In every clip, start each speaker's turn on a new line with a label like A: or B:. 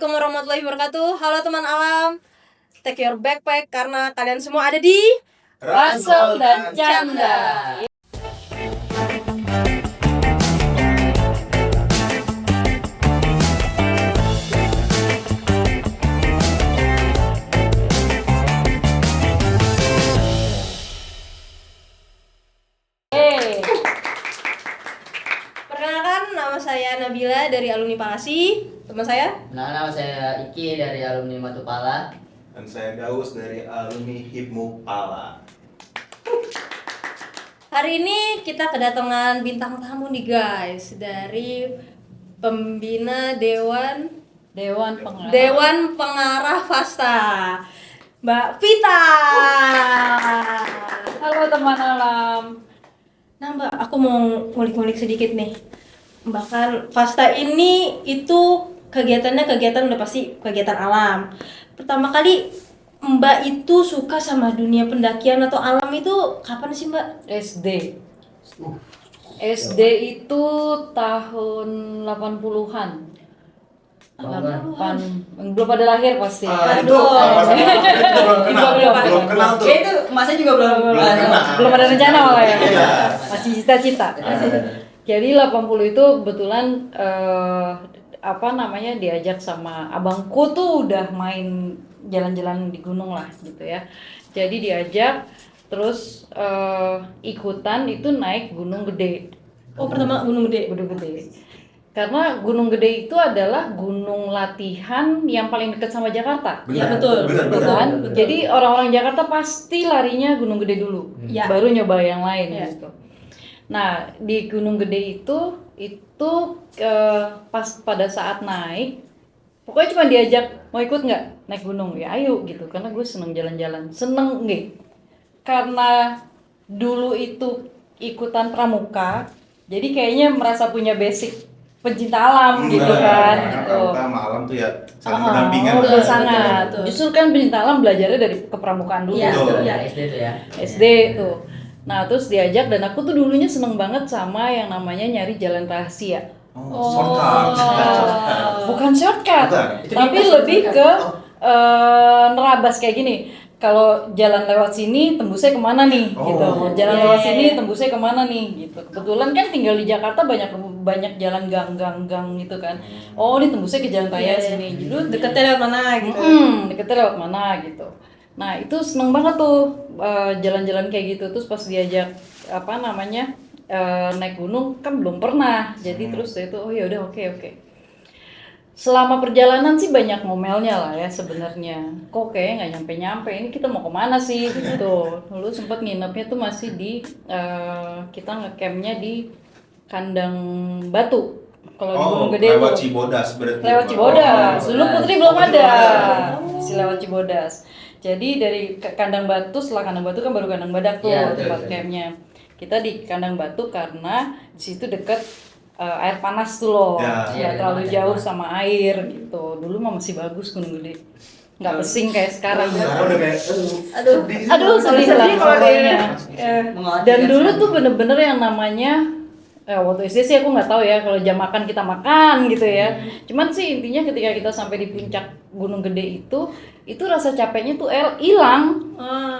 A: Assalamualaikum warahmatullahi wabarakatuh. Halo teman alam, take your backpack karena kalian semua ada di
B: Ransel dan Canda.
A: Perkenalkan, nama saya Nabila dari alumni Palasi. Teman saya
C: Nama saya Iki dari alumni Matupala.
D: Dan saya Daus dari alumni Hipmu Pala.
A: Hari ini kita kedatangan bintang tamu nih guys, dari pembina Dewan Pengarah FASTA, Mbak Vita.
B: Halo teman alam.
A: Nah Mbak, aku mau ngulik-ngulik sedikit nih. Bahkan FASTA ini itu kegiatannya udah pasti kegiatan alam. Pertama kali Mbak itu suka sama dunia pendakian atau alam itu kapan sih Mbak?
B: SD. SD itu tahun 80-an.
A: 80-an.
B: Belum pada lahir pasti.
D: Itu belum kenal tuh.
C: Itu masnya juga
B: Belum ada rencana malah ya.
D: Iya.
B: Masih cita-cita. Jadi 80 itu kebetulan diajak sama abangku tuh udah main jalan-jalan di gunung lah gitu ya. Jadi diajak terus ikutan itu naik Gunung Gede.
A: Oh, pertama Gunung Gede.
B: Gunung Gede. Karena Gunung Gede itu adalah gunung latihan yang paling dekat sama Jakarta.
A: Iya, betul.
B: Betul kan? Jadi orang-orang Jakarta pasti larinya Gunung Gede dulu,
A: Ya.
B: baru nyoba yang lain
A: Ya.
B: gitu. Nah di Gunung Gede itu pas pada saat naik, pokoknya cuma diajak mau ikut nggak naik gunung ya ayo gitu, karena gue seneng jalan-jalan, seneng nggak? Karena dulu itu ikutan pramuka, jadi kayaknya merasa punya basic pencinta alam gitu kan. Gitu.
D: Sama alam tuh ya saling berdampingan.
B: Udah sangat.
A: betul.
B: Justru kan pencinta alam belajarnya dari kepramukaan dulu.
A: Iya,
D: Betul.
C: Ya SD tuh ya.
B: SD tuh. Nah terus diajak, dan aku tuh dulunya seneng banget sama yang namanya nyari jalan rahasia.
D: Shortcut.
B: Bukan shortcut,
D: Bukan.
B: tapi lebih ke nerabas kayak gini. Kalau jalan lewat sini tembusnya kemana nih,
D: Oh.
B: gitu. Jalan
A: Iya,
B: lewat
A: iya,
B: sini
A: iya.
B: tembusnya kemana nih, gitu. Kebetulan kan tinggal di Jakarta banyak jalan gang gitu kan. Oh ini tembusnya ke jalan raya
A: Iya, iya.
B: sini. Jadi
A: Deketnya lewat mana gitu?
B: deketnya lewat mana gitu. Nah itu seneng banget tuh jalan-jalan kayak gitu. Terus pas diajak naik gunung kan belum pernah. Jadi terus itu oh ya udah oke. Selama perjalanan sih banyak ngomelnya lah ya sebenarnya. Kok kayaknya nggak nyampe-nyampe. Ini kita mau kemana sih gitu. Lalu sempat nginepnya tuh masih di kita ngecampnya di Kandang Batu. Kalau di Gunung Gede
D: lewat
B: tuh.
D: Cibodas berarti.
B: Lewat Cibodas. Dulu Putri belum
D: Oh,
B: ada.
D: belum
B: Masih lewat Cibodas. Jadi dari Kandang Batu, setelah Kandang Batu kan baru Kandang Badak tuh
C: Iya,
B: tempat
C: betul.
B: campnya. Kita di Kandang Batu karena di situ deket air panas tuh loh.
D: Ya.
B: Nggak
C: Iya,
B: terlalu
C: iya.
B: jauh sama air gitu. Dulu mah masih bagus Gunung Gede. Nggak pesing kayak sekarang.
D: Sekarang udah kayak
B: Aduh, sedih
A: sedih
B: lah
A: kalau
B: pokoknya.
C: Menguatkan
B: Dan dulu
C: sekali.
B: tuh bener-bener yang namanya waktu SD sih aku nggak tahu ya, kalau jam makan kita makan gitu ya. Cuman sih intinya ketika kita sampai di puncak Gunung Gede itu rasa capeknya tuh hilang.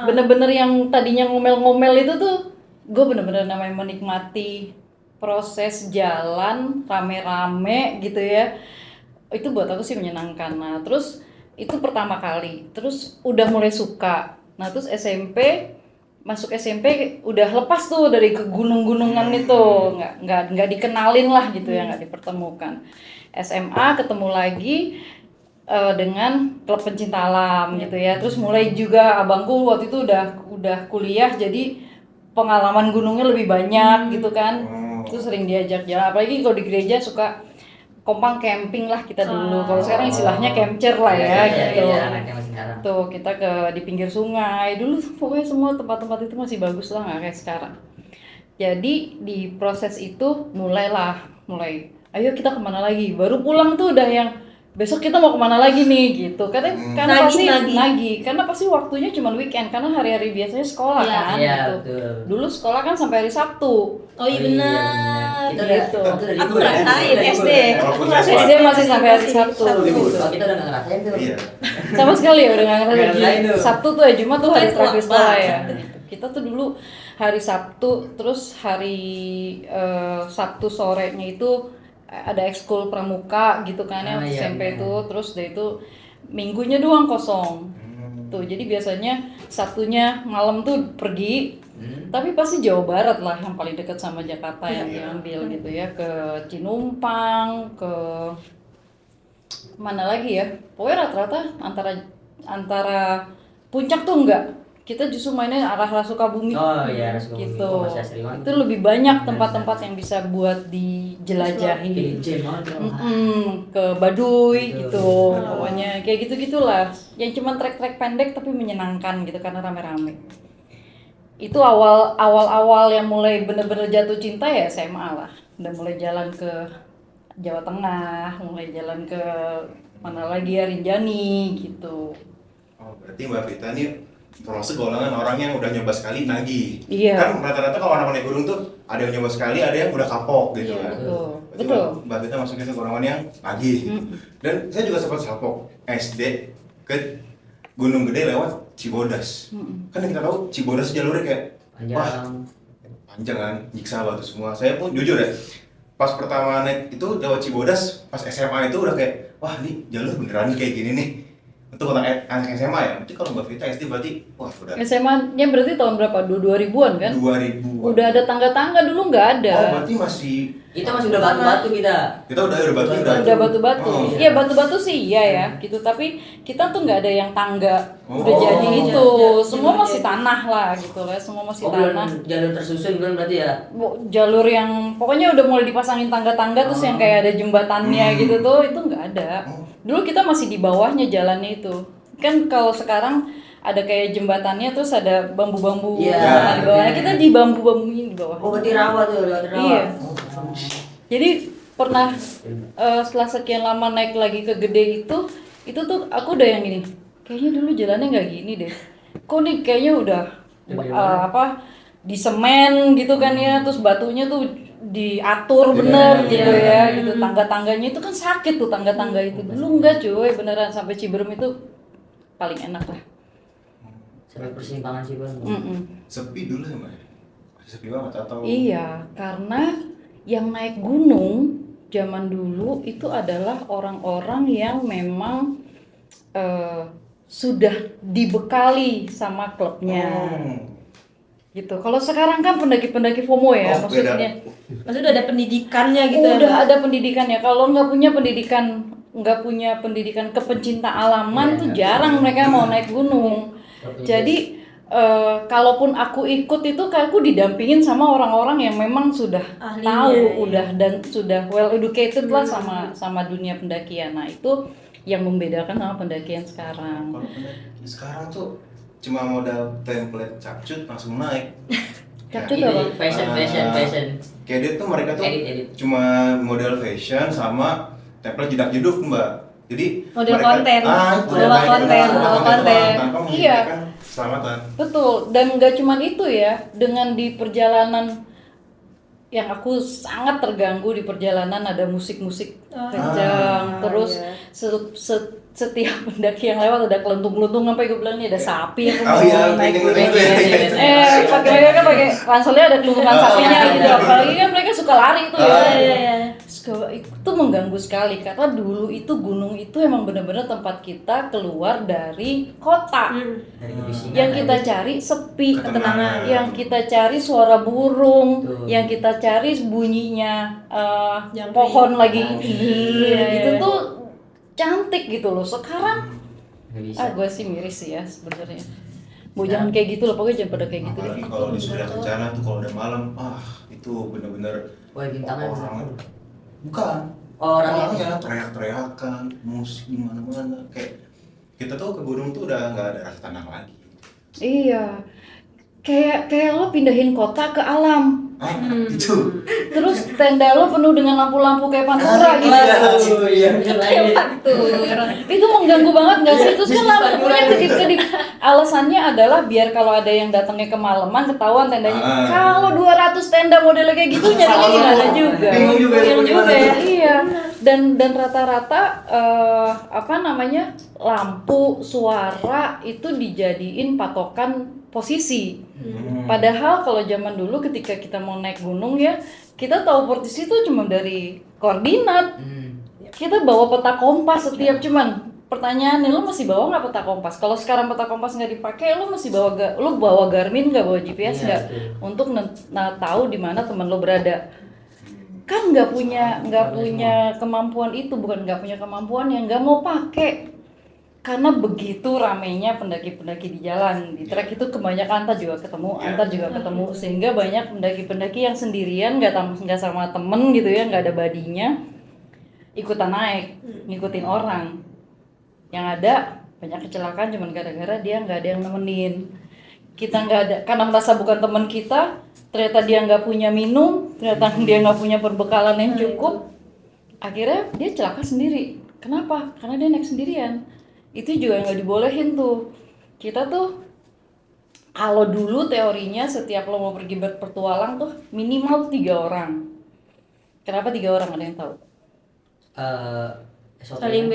B: Bener-bener yang tadinya ngomel-ngomel itu tuh gue bener-bener namanya menikmati proses jalan rame-rame gitu ya. Itu buat aku sih menyenangkan. Nah terus itu pertama kali, terus udah mulai suka. Nah terus masuk SMP udah lepas tuh dari ke gunung-gunungan itu, nggak dikenalin lah gitu ya, nggak dipertemukan. SMA ketemu lagi dengan klub pencinta alam gitu ya. Terus mulai juga abangku waktu itu udah kuliah, jadi pengalaman gunungnya lebih banyak gitu kan. Terus sering diajak jalan, apalagi kalau di gereja suka kompang camping lah kita dulu. Kalau sekarang istilahnya camcer lah ya gitu.
C: Iya, anaknya masih sekarang.
B: Tuh kita di pinggir sungai dulu, pokoknya semua tempat-tempat itu masih bagus lah, nggak kayak sekarang. Jadi di proses itu mulai ayo kita kemana lagi, baru pulang tuh udah yang besok kita mau kemana lagi nih gitu. Karena
A: Nagih,
B: pasti
A: nagih.
B: nagih. Karena pasti waktunya cuma weekend. Karena hari-hari biasanya sekolah
A: Iya.
B: kan.
C: Iya,
B: Gitu.
C: betul.
B: Dulu sekolah kan sampai hari Sabtu.
A: Oh iya benar.
C: Kita udah
B: Gitu.
C: udah
A: Aku
C: libur ya.
A: ngerasain
C: Udah libur
A: SD.
C: ya.
A: Aku
D: Walaupun
A: ngerasain
B: SD masih sampai hari Sabtu.
D: Libur.
C: Oh, kita udah nggak ngerasain tuh.
D: Iya.
B: Sama sekali ya udah nggak
C: Nggak ngerasain
B: ngerasain.
C: tuh.
B: Sabtu tuh ya, Jumat tuh hari
A: Itu
B: terakhir sekolah ya.
A: banget.
B: Kita tuh dulu hari Sabtu, terus hari Sabtu sorenya itu ada ekskul pramuka gitu kan ya,
C: Ah, iya,
B: SMP
C: iya.
B: itu, terus dari itu minggunya doang kosong.
D: Hmm.
B: Tuh, jadi biasanya Sabtunya malam tuh pergi,
C: Hmm.
B: tapi pasti Jawa Barat lah yang paling dekat sama Jakarta yang
D: Iya.
B: diambil gitu ya, ke Cinumpang, ke mana lagi ya, pokoknya rata-rata antara puncak tuh enggak, kita justru mainnya arah Sukabumi.
C: Oh iya, Sukabumi.
B: Gitu.
C: Oh, masih asri banget.
B: Itu lebih banyak tempat-tempat yang bisa buat dijelajahi.
C: PJ banget loh.
B: Ke Baduy
C: Betul.
B: gitu, pokoknya kayak gitu-gitulah. Yang cuma trek-trek pendek tapi menyenangkan gitu karena rame-rame. Itu awal-awal yang mulai bener-bener jatuh cinta ya SMA lah. Udah mulai jalan ke Jawa Tengah, mulai jalan ke mana lagi ya, Rinjani gitu.
D: Oh, berarti Mbak Vita ini termasuk golongan orang yang udah nyoba sekali nagih.
B: Iya.
D: Kan rata-rata kalau anak naik gunung tuh ada yang nyoba sekali, ada yang udah kapok gitu
A: Iya,
D: kan.
B: betul.
D: Berarti
B: Betul.
D: Mbak Vita masuknya ke golongan yang nagih. Dan saya juga sempat salpok SD ke Gunung Gede lewat Cibodas. Kan yang kita tahu Cibodas jalurnya kayak wah,
C: Panjang.
D: panjang kan, nyiksa batu semua. Saya pun jujur ya, pas pertama naik itu lewat Cibodas, pas SMA itu udah kayak, wah ini jalur beneran kayak gini nih. Untuk anak SMA ya, berarti kalau Mbak Vita SD berarti, wah udah
B: SMA-nya berarti tahun berapa? 2000-an kan?
D: 2000.
B: Udah ada tangga-tangga, dulu nggak ada.
D: Oh berarti masih,
C: Kita masih udah batu-batu kita.
D: kita udah batu
B: Udah batu-batu.
D: Oh.
B: Iya, batu-batu sih iya ya, gitu. Tapi kita tuh nggak ada yang tangga
D: Oh.
B: udah jadi
A: Oh,
B: itu.
A: iya.
B: Semua
A: Jalur
B: masih
A: jadi.
B: tanah lah gitu lah, semua masih
C: Oh,
B: tanah.
C: belum jalur tersusun kan berarti ya.
B: Jalur yang pokoknya udah mulai dipasangin tangga-tangga terus yang kayak ada jembatannya gitu tuh, itu nggak ada. Dulu kita masih di bawahnya jalannya itu. Kan kalau sekarang ada kayak jembatannya terus ada bambu-bambu
C: Iya.
B: di bawahnya. Kita di bambu-bambunya di bawah.
C: Oh, berarti rawa tuh, lewat rawa.
B: Iya.
C: Oh.
B: Jadi pernah setelah sekian lama naik lagi ke Gede itu tuh aku udah yang gini. Kayaknya dulu jalannya nggak gini deh. Kok nih kayaknya udah di semen gitu kan ya, terus batunya tuh diatur bener
D: Iya.
B: gitu ya, gitu. Tangga-tangganya itu kan sakit tuh tangga-tangga itu. Dulu enggak cuy, beneran sampai Ciberem itu paling enak lah.
C: Sampai persimpangan sih, Bang.
D: sepi dulu ya Mbak? Masih sepi banget atau?
B: Iya, karena yang naik gunung zaman dulu itu adalah orang-orang yang memang sudah dibekali sama klubnya. Gitu. Kalau sekarang kan pendaki-pendaki FOMO ya,
D: Oh,
B: maksudnya.
D: beda.
A: Maksudnya udah ada pendidikannya gitu ya,
B: Udah
A: Mbak?
B: ada pendidikannya. Kalau nggak punya pendidikan kepencinta alaman
C: Iya,
B: tuh jarang mereka mau naik gunung.
C: Nggak punya
B: Jadi kalaupun aku ikut itu aku didampingin sama orang-orang yang memang sudah
A: Ahlinya,
B: tahu,
A: ya.
B: udah dan sudah well educated lah sama dunia pendakian. Nah, itu yang membedakan sama pendakian sekarang.
D: Kalau pendaki sekarang tuh cuma modal template capcut langsung naik.
B: Capcut
D: Ya,
B: apa?
C: Fashion.
D: Kayak dia tuh mereka tuh
C: Edit.
D: cuma model fashion sama template jedak jeduk Mbak. Jadi
A: Model
D: mereka-
A: konten.
D: itu
A: Bawa
D: naik
A: konten,
D: doang,
A: bawa konten.
D: doang, tanpa
B: Iya.
D: memikirkan keselamatan.
B: Betul, dan nggak cuman itu ya, dengan di perjalanan yang aku sangat terganggu di perjalanan ada musik-musik kencang, terus
A: iya.
B: setiap pendaki yang lewat ada kelentung-kelentung sampai gue bilang ini ada sapi yang
D: Oh iya, pengen itu ya.
B: pakai mereka kan pakai ranselnya ada keluntungan sapinya gitu, apalagi kan mereka suka lari tuh ya.
A: Iya.
B: Itu mengganggu sekali karena dulu itu gunung itu emang benar-benar tempat kita keluar dari kota.
C: Dari kebisingan.
B: Yang kita cari sepi,
D: Ketenangan.
B: yang kita cari suara burung,
C: Betul.
B: yang kita cari bunyinya
A: Jangkrik.
B: pohon lagi
A: Iya,
B: gitu
A: iya.
B: tuh cantik gitu loh. Sekarang
C: Nggak bisa.
B: gue sih miris sih ya sebenarnya. Bu jangan kayak gitu loh, pokoknya jangan pada kayak gitu deh.
D: Apalagi kalau di Surya Kencana tuh kalau udah malam, itu bener-bener
C: Wah, bintangan.
D: bukan
C: Oh, orangnya.
D: orangnya teriak-teriakan, musik di mana-mana. Kayak kita tuh ke gunung tuh udah nggak ada rasa tenang lagi.
B: Iya. kayak lo pindahin kota ke alam.
D: Ah, itu.
B: Terus tenda lo penuh dengan lampu-lampu kayak Pantura gitu.
C: Iya, bener lagi.
B: Itu mengganggu banget nggak sih? Terus kan lampunya kedip-kedip. Alasannya adalah biar kalau ada yang datangnya kemalaman ketahuan tendanya. Kalau 200 tenda modelnya kayak gitu nyarinya gimana juga.
D: Bingung juga ya,
B: Bingung juga
D: gimana
B: ya.
D: tuh.
B: Iya. Dan rata-rata apa namanya? Lampu, suara itu dijadiin patokan posisi. Padahal kalau zaman dulu ketika kita mau naik gunung ya, kita tahu posisi itu cuma dari koordinat. Kita bawa peta kompas setiap, cuman pertanyaannya lo masih bawa nggak peta kompas? Kalau sekarang peta kompas nggak dipakai, lo masih bawa Garmin nggak, bawa GPS nggak, untuk tahu di mana teman lo berada? Kan nggak punya kemampuan itu, bukan nggak punya kemampuan, yang nggak mau pakai. Karena begitu ramainya pendaki-pendaki di jalan, di trek itu kebanyakan antar juga ketemu, sehingga banyak pendaki-pendaki yang sendirian, nggak sama temen gitu ya, nggak ada badinya, ikutan naik, ngikutin orang. Yang ada banyak kecelakaan cuman gara-gara dia nggak ada yang nemenin. Kita nggak ada, karena merasa bukan teman kita, ternyata dia nggak punya minum, ternyata dia nggak punya perbekalan yang cukup, akhirnya dia celaka sendiri. Kenapa? Karena dia naik sendirian. Itu juga nggak dibolehin tuh. Kita tuh kalau dulu teorinya setiap lo mau pergi berpetualang tuh minimal 3 orang. Kenapa 3 orang, ada yang tahu? Saling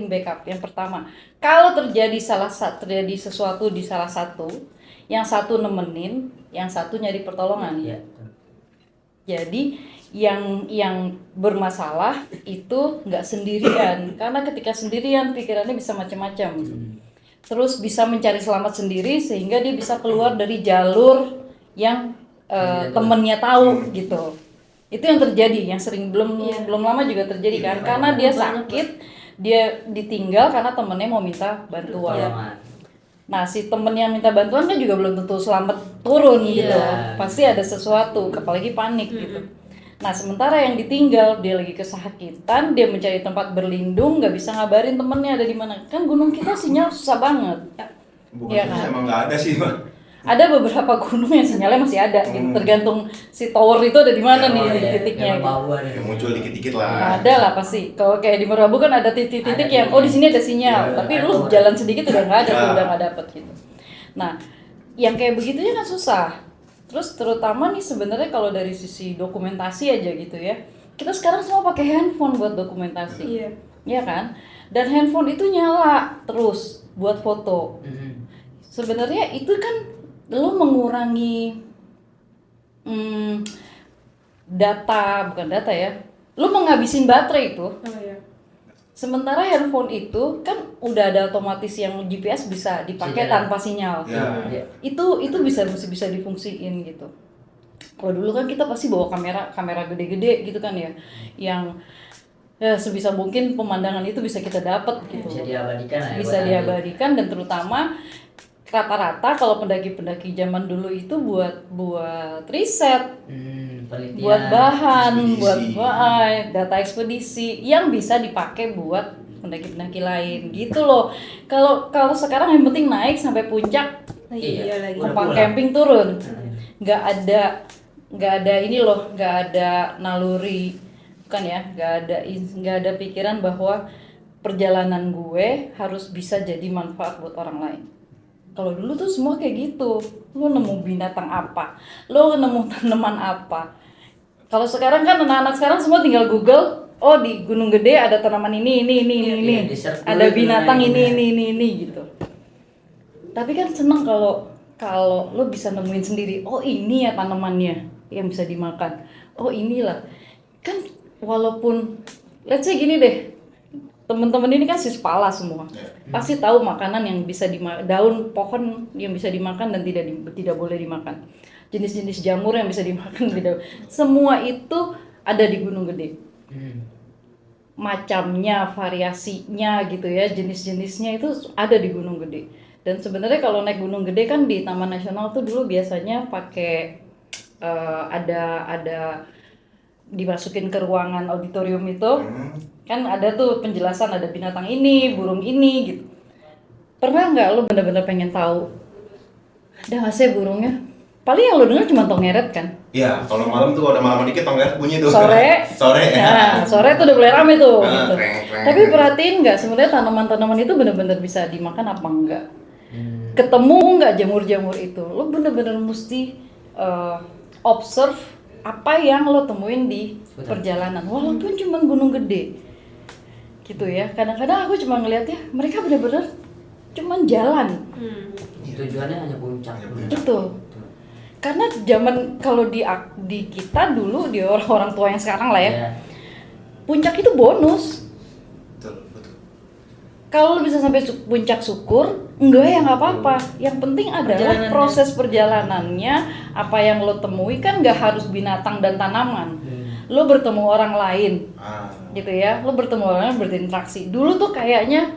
B: backup. Yang pertama, kalau terjadi sesuatu di salah satu, yang satu nemenin, yang satu nyari pertolongan.
C: Iya.
B: Jadi yang bermasalah itu nggak sendirian, karena ketika sendirian pikirannya bisa macam-macam. Terus bisa mencari selamat sendiri sehingga dia bisa keluar dari jalur yang temennya tahu gitu. Itu yang terjadi, yang sering belum lama juga terjadi kan, karena dia sakit, dia ditinggal karena temennya mau minta bantuan. Nah, si temen yang minta bantuan kan juga belum tentu selamat turun gitu. Pasti ada sesuatu, apalagi panik gitu. Nah, sementara yang ditinggal, dia lagi kesakitan, dia mencari tempat berlindung, nggak bisa ngabarin temennya ada di mana. Kan gunung kita sinyal susah banget.
D: Bukan
B: Iya
D: susah,
B: kan?
D: emang nggak ada sih, Mbak.
B: Ada beberapa gunung yang sinyalnya masih ada gitu, tergantung si tower itu ada di mana nih titiknya gitu.
D: Yang muncul dikit-dikit lah.
B: Ada lah pasti. Kalau kayak di Merabu kan ada titik-titik yang di sini ada sinyal, tapi lu jalan sedikit udah nggak ada, udah nggak dapet gitu. Nah, yang kayak begitunya kan susah. Terus terutama nih sebenarnya kalau dari sisi dokumentasi aja gitu ya, kita sekarang semua pakai handphone buat dokumentasi, ya kan? Dan handphone itu nyala terus buat foto. Sebenarnya itu kan lo mengurangi bukan data ya, lo menghabisin baterai itu. Sementara handphone itu kan udah ada otomatis yang GPS bisa dipakai tanpa sinyal. Itu bisa difungsiin gitu. Kalau dulu kan kita pasti bawa kamera gede-gede gitu kan ya, yang ya sebisa mungkin pemandangan itu bisa kita dapat gitu. Bisa diabadikan dan terutama rata-rata kalau pendaki-pendaki zaman dulu itu buat riset, buat bahan, buat data ekspedisi yang bisa dipakai buat pendaki-pendaki lain gitu loh. Kalau sekarang yang penting naik sampai puncak, numpang camping turun, nggak ada ini loh, nggak ada naluri, bukan ya, nggak ada pikiran bahwa perjalanan gue harus bisa jadi manfaat buat orang lain. Kalau dulu tuh semua kayak gitu, lo nemu binatang apa, lo nemu tanaman apa. Kalau sekarang kan anak-anak sekarang semua tinggal Google, oh di Gunung Gede ada tanaman ini, ada binatang ini gitu. Tapi kan seneng kalau lo bisa nemuin sendiri, oh ini ya tanamannya yang bisa dimakan, oh inilah. Kan walaupun, let's say gini deh, teman-teman ini kan sispala semua, pasti tahu makanan yang bisa daun pohon yang bisa dimakan dan tidak boleh dimakan, jenis-jenis jamur yang bisa dimakan tidak, semua itu ada di Gunung Gede. Macamnya, variasinya gitu ya, jenis-jenisnya itu ada di Gunung Gede. Dan sebenarnya kalau naik Gunung Gede kan di Taman Nasional tuh dulu biasanya pakai ada dimasukin ke ruangan auditorium itu, kan ada tuh penjelasan, ada binatang ini, burung ini gitu. Pernah nggak lo bener-bener pengen tahu Udah nggak sih burungnya? Paling yang lo denger cuma tongeret kan?
D: Iya, kalau malam tuh udah malam dikit tongeret bunyi tuh.
B: Sore.
D: Sore ya.
B: Nah, sore tuh udah mulai rame tuh.
D: Ah,
B: Gitu.
D: kreng, kreng.
B: Tapi perhatiin nggak sebenarnya tanaman-tanaman itu bener-bener bisa dimakan apa enggak?
C: Hmm.
B: Ketemu nggak jamur-jamur itu? Lo bener-bener mesti observe apa yang lo temuin di
C: Betul.
B: perjalanan, walaupun cuma gunung gede, gitu ya. Kadang-kadang aku cuma ngeliat ya, mereka bener-bener cuma jalan.
C: Tujuannya hanya puncak.
D: Hanya puncak.
B: Betul. Karena zaman kalau di kita dulu, di orang-orang tua yang sekarang lah ya,
C: Iya.
B: puncak itu bonus.
D: Betul, betul.
B: Kalau lo bisa sampai puncak syukur, enggak ya nggak apa-apa. Yang penting adalah
A: Perjalanannya.
B: proses perjalanannya, apa yang lo temui kan nggak harus binatang dan tanaman. Lo bertemu orang lain,
D: Ah,
B: gitu ya. Lo bertemu orang lain, berinteraksi. Dulu tuh kayaknya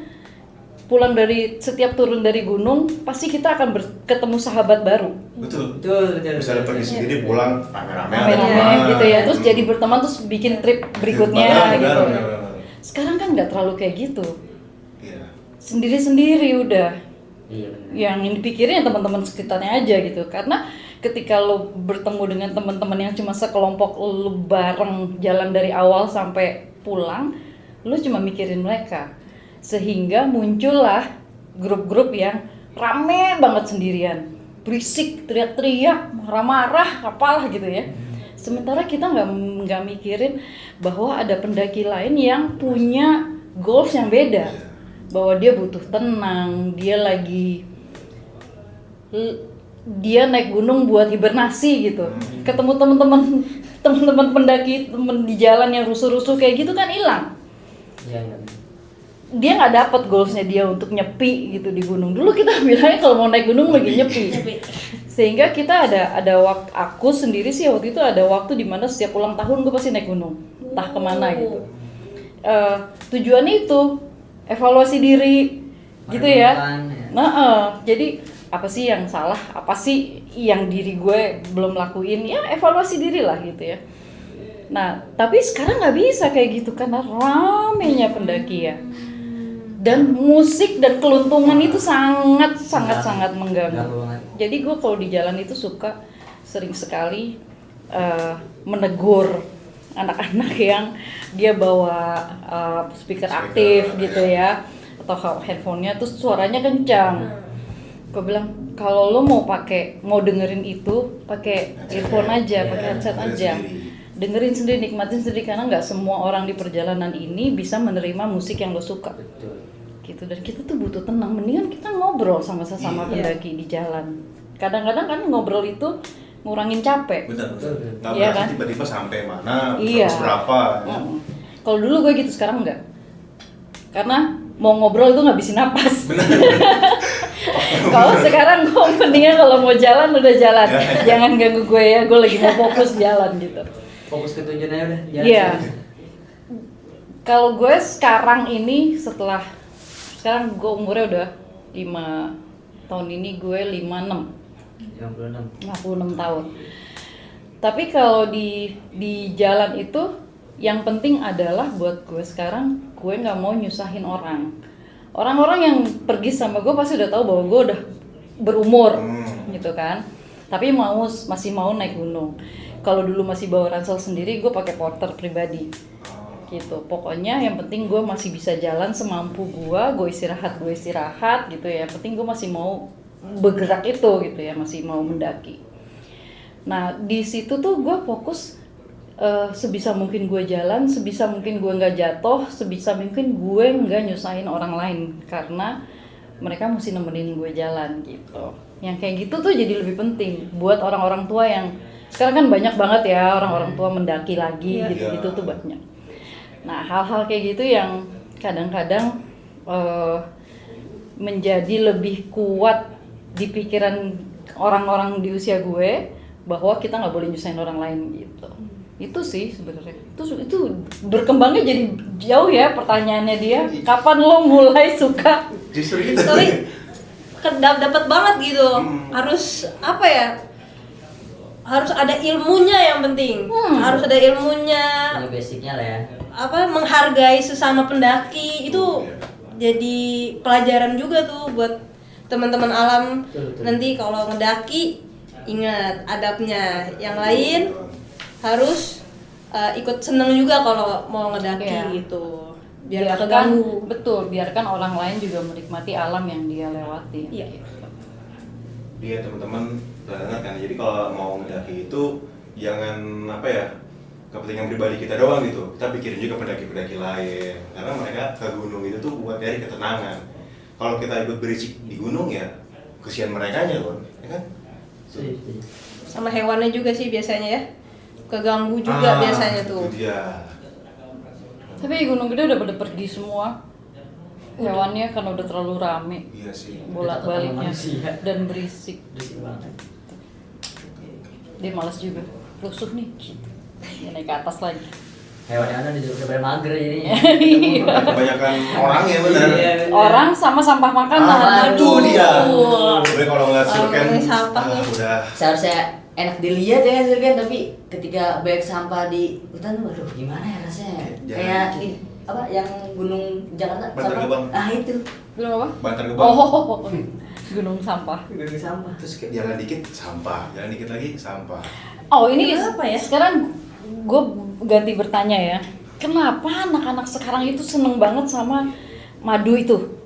B: pulang dari setiap turun dari gunung, pasti kita akan ketemu sahabat baru.
D: betul.
C: Betul.
D: Bisa ada pergi sendiri pulang rame-rame.
B: Rame-rame
D: teman.
B: gitu ya. Terus jadi berteman, terus bikin trip berikutnya
D: Benar,
B: gitu.
D: benar, benar.
B: Sekarang kan nggak terlalu kayak gitu.
D: Iya.
B: Sendiri-sendiri udah.
C: Iya benar.
B: Yang dipikirin ya teman-teman sekitarnya aja gitu. Karena ketika lo bertemu dengan teman-teman yang cuma sekelompok, lo bareng jalan dari awal sampai pulang, lo cuma mikirin mereka. Sehingga muncullah grup-grup yang rame banget sendirian, berisik, teriak-teriak, marah-marah, apalah gitu ya. Sementara kita nggak mikirin bahwa ada pendaki lain yang punya goals yang beda, bahwa dia butuh tenang, dia naik gunung buat hibernasi gitu. Ketemu teman-teman pendaki, temen di jalan yang rusuh-rusuh kayak gitu kan hilang.
C: Iya, iya.
B: Dia nggak dapet goalsnya dia untuk nyepi gitu di gunung. Dulu kita bilangnya kalau mau naik gunung lagi nyepi. Sehingga kita ada waktu, aku sendiri sih waktu itu ada waktu di mana setiap ulang tahun gue pasti naik gunung, entah kemana gitu. Tujuannya itu evaluasi diri gitu ya.
C: Merenungkan, ya.
B: Nah, jadi apa sih yang salah, apa sih yang diri gue belum lakuin, ya evaluasi diri lah gitu ya. Nah, tapi sekarang nggak bisa kayak gitu karena ramenya pendaki ya. Dan musik dan keluntungan itu sangat mengganggu.
C: Ganggu banget.
B: Jadi gue kalau di jalan itu suka sering sekali menegur anak-anak yang dia bawa speaker aktif gitu ya, atau handphonenya tuh suaranya kencang. Gue bilang kalau lo mau dengerin itu pakai earphone aja, pakai headset aja. Dengerin sendiri, nikmatin sendiri karena nggak semua orang di perjalanan ini bisa menerima musik yang lo suka.
C: Betul.
B: Gitu, dan kita tuh butuh tenang, mendingan kita ngobrol sama sesama pendaki di jalan. Kadang-kadang kan ngobrol itu ngurangin capek.
D: Benar, betul. Nggak
B: Iya
D: berasa
B: kan?
D: tiba-tiba sampai mana,
B: Iya.
D: terus berapa. Ya.
B: Kalau dulu gue gitu, sekarang enggak. Karena mau ngobrol itu ngabisin napas. Kalau sekarang gue mendingan kalau mau jalan udah jalan, jangan ganggu gue ya, gue lagi mau fokus jalan gitu.
C: Fokus ke tujuannya udah. jalan.
B: Iya. Kalau gue sekarang ini sekarang gue umurnya udah 5 tahun ini gue 56 tahun. Tapi kalau di jalan itu yang penting adalah buat gue sekarang, gue nggak mau nyusahin orang. Orang-orang yang pergi sama gue pasti udah tahu bahwa gue udah berumur gitu kan. Tapi masih mau naik gunung. Kalau dulu masih bawa ransel sendiri, gue pakai porter pribadi. Gitu. Pokoknya yang penting gue masih bisa jalan semampu gue istirahat gitu ya. Yang penting gue masih mau bergerak itu gitu ya, masih mau mendaki. Nah di situ tuh gue fokus sebisa mungkin gue jalan, sebisa mungkin gue nggak jatuh, sebisa mungkin gue nggak nyusahin orang lain karena mereka mesti nemenin gue jalan gitu. Yang kayak gitu tuh jadi lebih penting buat orang-orang tua yang sekarang kan banyak banget ya orang-orang tua mendaki lagi gitu-gitu tuh banyak. Nah hal-hal kayak gitu yang kadang-kadang menjadi lebih kuat di pikiran orang-orang di usia gue bahwa kita nggak boleh nyusahin orang lain gitu. Itu sih sebenarnya. Itu berkembangnya jadi jauh ya pertanyaannya dia. Kapan lo mulai suka?
D: Justru itu.
A: Tapi dapat banget gitu. Harus apa ya? Harus ada ilmunya yang penting. Harus ada ilmunya.
C: Ini basicnya lah ya.
A: Apa menghargai sesama pendaki itu jadi pelajaran juga tuh buat teman-teman alam
C: Betul.
A: nanti kalau ngedaki ingat adabnya. Yang lain harus ikut seneng juga kalau mau ngedaki
B: Iya.
A: gitu. Biar gak
B: biarkan
A: keganggu.
B: betul, biarkan orang lain juga menikmati alam yang dia lewati.
A: Iya.
D: Iya teman-teman udah dengar kan, jadi kalau mau mendaki itu jangan apa ya, kepentingan pribadi kita doang gitu, kita pikirin juga pendaki-pendaki lain, karena mereka ke gunung itu tuh buat dari ketenangan. Kalau kita ikut berisik di gunung ya kesian mereka aja loh, ya kan?
C: Setuju.
A: Sama hewannya juga sih biasanya ya. Keganggu juga biasanya tuh.
D: Itu dia.
B: Tapi di Gunung Gede udah pada pergi semua hewannya karena udah terlalu rame
D: Iya sih.
B: bolak-baliknya
C: Manusia.
B: dan berisik.
C: Berisik banget.
B: Dia malas juga, rusuh nih gitu. Ya, naik ke atas lagi.
C: Hewan-hewan udah pada mager jadinya.
B: Iya.
D: Kebanyakan orang ya benar.
C: Iya, bener.
B: Orang sama sampah makanan.
D: Itu dia.
A: Aduh.
D: Gue kalau ngeliat Surken,
A: ngomongin sampah nih.
D: udah.
C: Seharusnya enak dilihat ya kan, tapi ketika banyak sampah di hutan tuh aduh gimana ya rasanya.
D: Jangan.
C: Kayak apa yang Gunung Jakarta
D: Bantar
C: sampah.
D: Gebang.
C: Ah itu.
B: Belum apa?
D: Bantar Gebang.
B: Oh, gunung sampah.
C: Gunung sampah.
D: Terus kayak jalan dikit sampah, jalan dikit lagi sampah.
B: Oh ini
A: Kenapa ya?
B: sekarang gue ganti bertanya ya. Kenapa anak-anak sekarang itu seneng banget sama madu itu?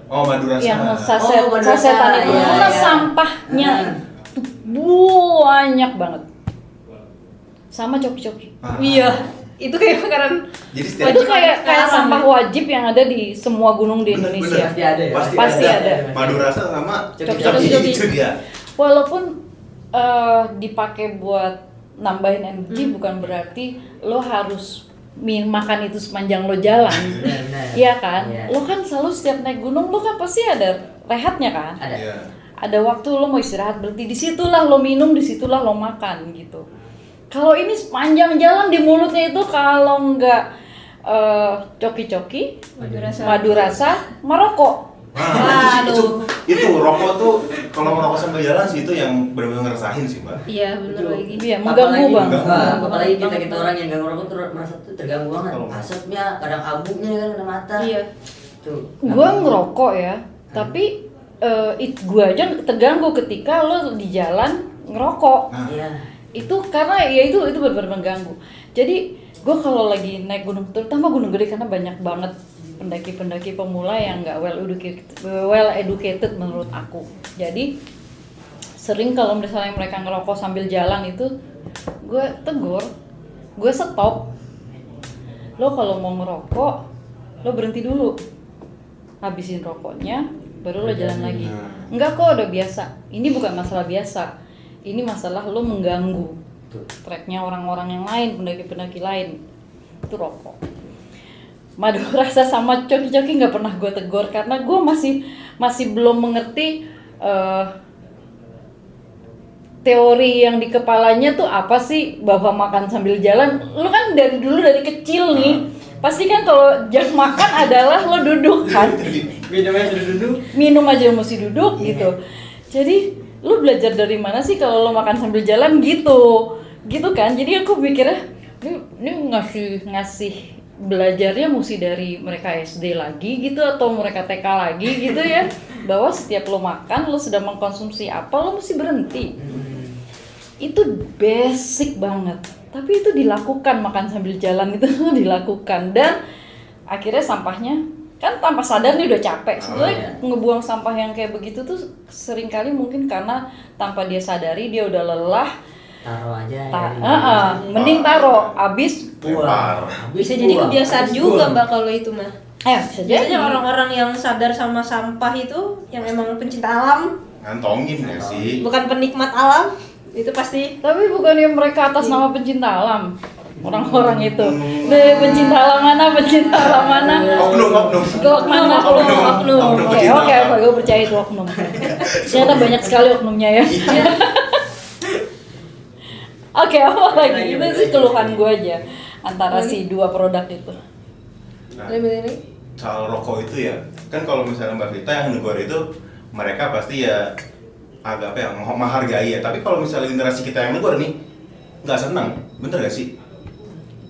D: Oh, madu rasa.
B: Yang saset,
C: Oh, madu
B: sasetan
C: rasa,
B: itu
C: iya,
B: karena
C: iya.
B: sampahnya
C: Hmm.
B: tuh banyak banget. Sama coki-coki.
D: Ah.
A: Iya, itu kayak makanan.
D: Jadi setiap
B: Itu kayak
A: sekarang
B: sampah
A: nih.
B: wajib yang ada di semua gunung di
D: Bener,
B: Indonesia.
C: Pasti ada ya.
B: Pasti ada.
D: Madu rasa sama
C: Coki-coki.
D: itu dia.
B: Walaupun dipakai buat nambahin energi bukan berarti lo harus makan itu sepanjang lo jalan.
C: Benar-benar.
B: Iya kan?
C: Iya.
B: Lo kan selalu setiap naik gunung lo kan pasti ada rehatnya kan?
C: Ada.
D: Iya.
B: Ada waktu lo mau istirahat, berhenti di situlah lo minum, di situlah lo makan gitu. Kalau ini sepanjang jalan di mulutnya itu kalau nggak coki-coki, madu rasa, merokok.
D: Nah,
A: Waduh.
D: itu rokok tuh kalau ngerokok sambil jalan sih itu yang benar-benar ngerasain sih, Mbak.
A: Iya, bener
C: Itu.
A: lagi.
B: Iya, mengganggu
C: Apalagi-
B: banget.
C: Apalagi kita
A: Banget.
C: orang yang nggak ngerokok tuh merasa tuh terganggu banget.
D: Kalau-
C: Asapnya, kadang abunya kan kena mata.
A: Iya.
C: Tuh.
B: Gua ngerokok ya, tapi gua aja terganggu ketika lo di jalan ngerokok.
D: Nah,
C: Iya.
B: Itu karena ya itu benar-benar mengganggu. Jadi gue kalau lagi naik gunung, terutama Gunung Gede karena banyak banget pendaki-pendaki pemula yang nggak well educated menurut aku. Jadi sering kalau misalnya mereka ngerokok sambil jalan itu gue tegur, gue stop. Lo kalau mau ngerokok, lo berhenti dulu, habisin rokoknya, baru lo jalan lagi. Enggak kok, udah biasa. Ini bukan masalah biasa. Ini masalah lo mengganggu
C: Tuh.
B: treknya orang-orang yang lain, pendaki-pendaki lain. Itu rokok. Madu rasa sama coki-coki nggak pernah gue tegur karena gue masih belum mengerti teori yang di kepalanya tuh apa sih bahwa makan sambil jalan. Lo kan dari kecil nih, pasti kan kalau jam makan adalah lo duduk kan.
C: Minumnya sudah duduk.
B: Minum aja mesti duduk gitu. Jadi lu belajar dari mana sih kalau lo makan sambil jalan gitu kan? Jadi aku pikirnya ini ngasih belajarnya mesti dari mereka SD lagi gitu atau mereka TK lagi gitu ya, bahwa setiap lo makan lo sedang mengkonsumsi apa lo mesti berhenti. Itu basic banget, tapi itu dilakukan, makan sambil jalan itu dilakukan, dan akhirnya sampahnya kan tanpa sadar nih udah capek. Sebenarnya ngebuang sampah yang kayak begitu tuh seringkali mungkin karena tanpa dia sadari dia udah lelah.
C: Taruh aja.
B: Mending taro, abis
D: lempar.
A: Bisa jadi kebiasaan juga Mbak kalau itu mah.
B: bisa jadi.
A: Biasanya orang-orang yang sadar sama sampah itu yang emang pencinta alam,
D: Ngantongin ya sih.
A: bukan penikmat alam, itu pasti
B: Tapi bukannya mereka atas nama pencinta alam orang-orang itu. Pencinta alam mana?
D: Oknum.
A: Oknum.
B: Oke, gue percaya itu oknum. Ternyata banyak sekali oknumnya ya. Oke, apa lagi? Itu sih keluhan gue aja antara si dua produk itu.
D: Nah,
A: lebih
D: soal rokok itu ya, kan kalau misalnya Mbak Vita yang negor itu mereka pasti ya agak apa ya, menghargai ya. Tapi kalau misalnya generasi kita yang negor nih nggak senang, bener gak sih?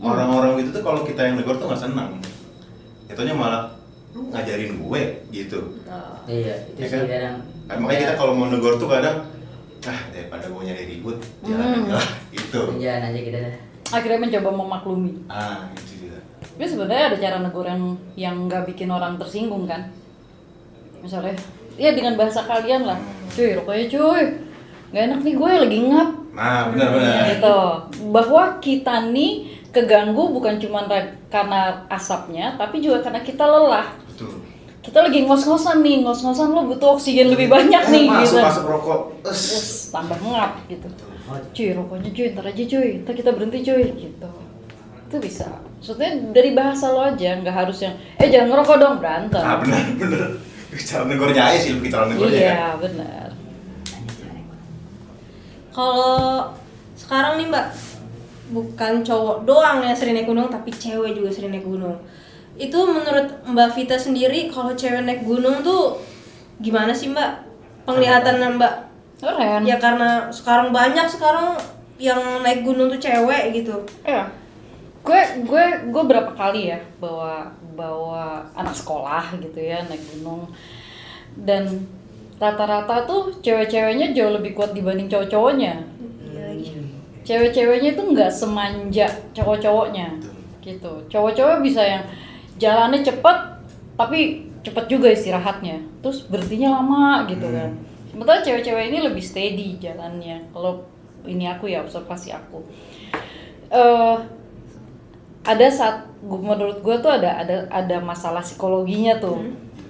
D: Orang-orang gitu tuh kalau kita yang negor tuh nggak senang. Itunya malah lu ngajarin gue gitu.
C: Iya, itu
D: Ya
C: sih
D: kan?
C: kadang.
D: Makanya kita kalau mau negor tuh kadang daripada gue nyari ribut jalan aja lah gitu.
C: Jangan aja kita dah.
B: Akhirnya mencoba memaklumi.
D: Gitu juga.
B: Tapi sebenarnya ada cara negur yang nggak bikin orang tersinggung kan. Misalnya, ya dengan bahasa kalian lah, cuy rokoknya cuy, nggak enak nih gue lagi ngap.
D: Nah benar-benar.
B: Gitu. Bahwa kita nih keganggu bukan cuma karena asapnya, tapi juga karena kita lelah.
D: Betul.
B: Kita lagi ngos-ngosan nih, ngos-ngosan lo butuh oksigen lebih banyak nih gitu.
D: Masuk rokok.
B: Terus tambah ngap gitu. Cuy rokoknya cuy, ntar aja cuy, ntar kita berhenti cuy gitu. Itu bisa. Maksudnya dari bahasa lo aja, nggak harus yang jangan ngerokok dong, berantem.
D: Benar. Cara negornya aja sih, lebih cara negornya
B: Iya
D: kan.
B: benar.
A: Kalau sekarang nih Mbak, bukan cowok doang yang sering naik gunung, tapi cewek juga sering naik gunung. Itu menurut Mbak Vita sendiri, kalau cewek naik gunung tuh gimana sih Mbak? Penglihatannya Mbak?
B: Keren.
A: Ya karena sekarang banyak yang naik gunung tuh cewek gitu.
B: Iya. Gue berapa kali ya bawa anak sekolah gitu ya naik gunung, dan rata-rata tuh cewek-ceweknya jauh lebih kuat dibanding cowok-cowoknya.
A: Iya lagi.
B: Cewek-ceweknya tuh nggak semanja cowok-cowoknya gitu. Cowok-cowok bisa yang jalannya cepet tapi cepet juga istirahatnya, terus berhentinya lama gitu kan. Sementara cewek-cewek ini lebih steady jalannya. Kalau ini aku ya, observasi aku. Ada saat menurut gue tuh ada masalah psikologinya tuh.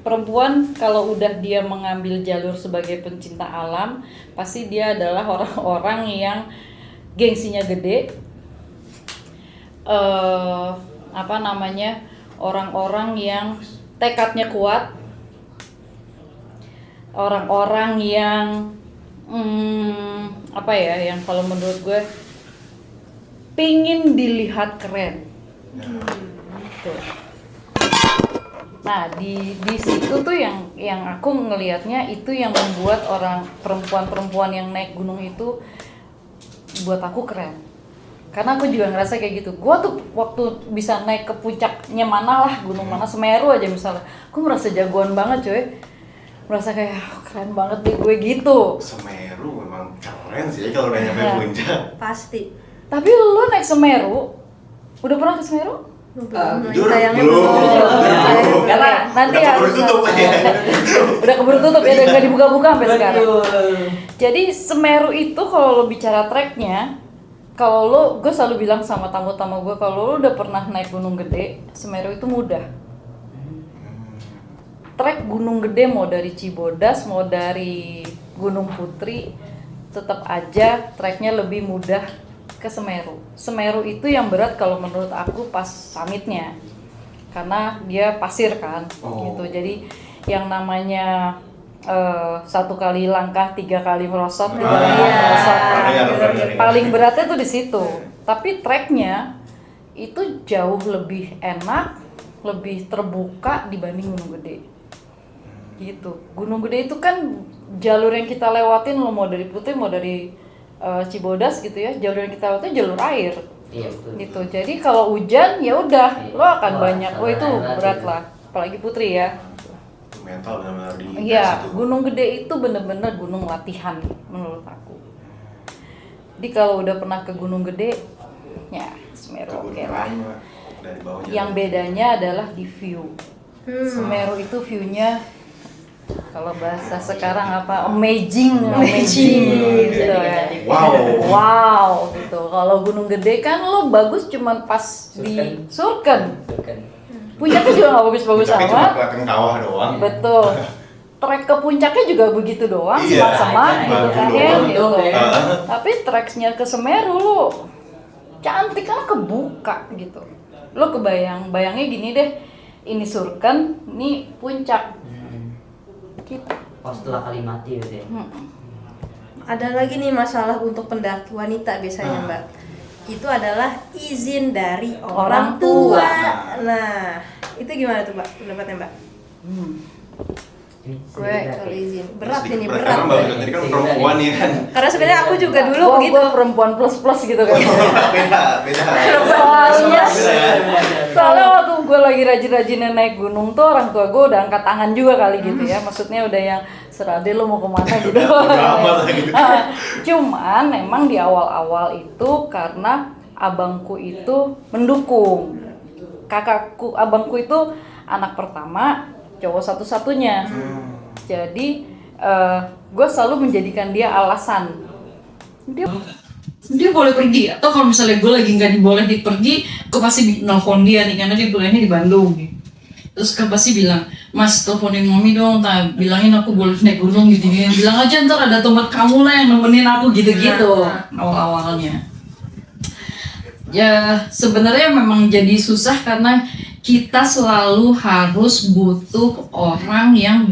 B: Perempuan kalau udah dia mengambil jalur sebagai pencinta alam, pasti dia adalah orang-orang yang gengsinya gede, orang-orang yang tekadnya kuat, orang-orang yang yang kalau menurut gue pingin dilihat keren. Tuh. Nah di situ tuh yang aku ngelihatnya itu yang membuat orang perempuan yang naik gunung itu buat aku keren, karena aku juga ngerasa kayak gitu. Gua tuh waktu bisa naik ke puncaknya mana lah, gunung mana, Semeru aja misalnya, aku merasa jagoan banget coy, merasa kayak keren banget nih gue gitu.
D: Semeru memang keren sih kalau udah nyampe puncak.
A: Pasti.
B: Tapi lo naik Semeru, udah pernah ke Semeru?
D: Jujur
A: Sayangnya
D: belum.
B: Karena nanti
D: Udah keburu
B: harus
D: tutup ya.
B: udah keburu tutup ya, nggak dibuka-buka sampai sekarang. Jadi Semeru itu kalau lo bicara treknya, gue selalu bilang sama tamu-tamu gue, kalau lo udah pernah naik Gunung Gede, Semeru itu mudah. Trek Gunung Gede mau dari Cibodas, mau dari Gunung Putri, tetap aja treknya lebih mudah ke Semeru. Semeru itu yang berat kalau menurut aku pas summitnya, karena dia pasir kan, gitu. Jadi yang namanya 1 kali langkah 3 kali merosot, 3 kali merosot. Paling beratnya tuh di situ. Tapi treknya itu jauh lebih enak, lebih terbuka dibanding Gunung Gede. Gitu. Gunung Gede itu kan jalur yang kita lewatin, lo mau dari Putri mau dari Cibodas gitu ya, jalur yang kita lewatin jalur air.
C: Iya betul.
B: Gitu. Jadi kalau hujan ya udah,
C: Iya.
B: lo akan
C: Wah,
B: itu
C: berat
B: berat
C: itu.
B: lah, apalagi Putri ya.
D: Mental benar-benar di
B: Iya, Gunung Gede itu bener-bener gunung latihan menurut aku. Jadi kalau udah pernah ke Gunung Gede, ya Semeru oke lah.
D: Dari bawah
B: Yang bedanya adalah di view. Semeru itu view-nya kalau bahasa sekarang apa? Amazing gitu ya. Wow gitu. Kalau Gunung Gede kan lo bagus cuman pas di Surken. Puncaknya juga nggak bagus-bagus
D: Puncaknya cuma
B: amat.
D: kelihatan kawah doang.
B: Betul. Trek ke puncaknya juga begitu doang,
D: Iya,
B: semak-semak gitu kan ya gitu. Tapi treknya ke Semeru lo cantik kan, kebuka gitu. Lo bayangnya gini deh, ini Surken, ini puncak. Gitu.
C: Oh setelah kali mati gitu ya.
A: Ada lagi nih masalah untuk pendaki wanita biasanya Mbak. Itu adalah izin dari orang tua. Nah, itu gimana tuh Mbak pendapatnya Mbak? Gue kalau izin berat ini berat.
D: Karena Mbak Vita tadi kan perempuan ya kan.
A: Karena sebenarnya aku juga dulu
B: Gua
A: begitu.
B: perempuan plus gitu kan.
D: Beda.
B: Soalnya waktu gue lagi rajin-rajinnya naik gunung tuh orang tua gue udah angkat tangan juga kali gitu ya, maksudnya udah yang serade lo mau kemana gitu. Cuman memang di awal-awal itu karena abangku itu mendukung, abangku itu anak pertama, cowok satu-satunya, jadi gue selalu menjadikan dia alasan. Dia boleh pergi, atau kalau misalnya gue lagi nggak boleh pergi, gue pasti nelfon dia nih karena dia kuliahnya di Bandung. Terus kan pasti bilang, Mas teleponin mami dong, bilangin aku boleh naik gunung gitu. Bilang aja ntar ada tempat kamu lah yang nemenin aku gitu-gitu awal-awalnya. Ya sebenarnya memang jadi susah karena kita selalu harus butuh orang yang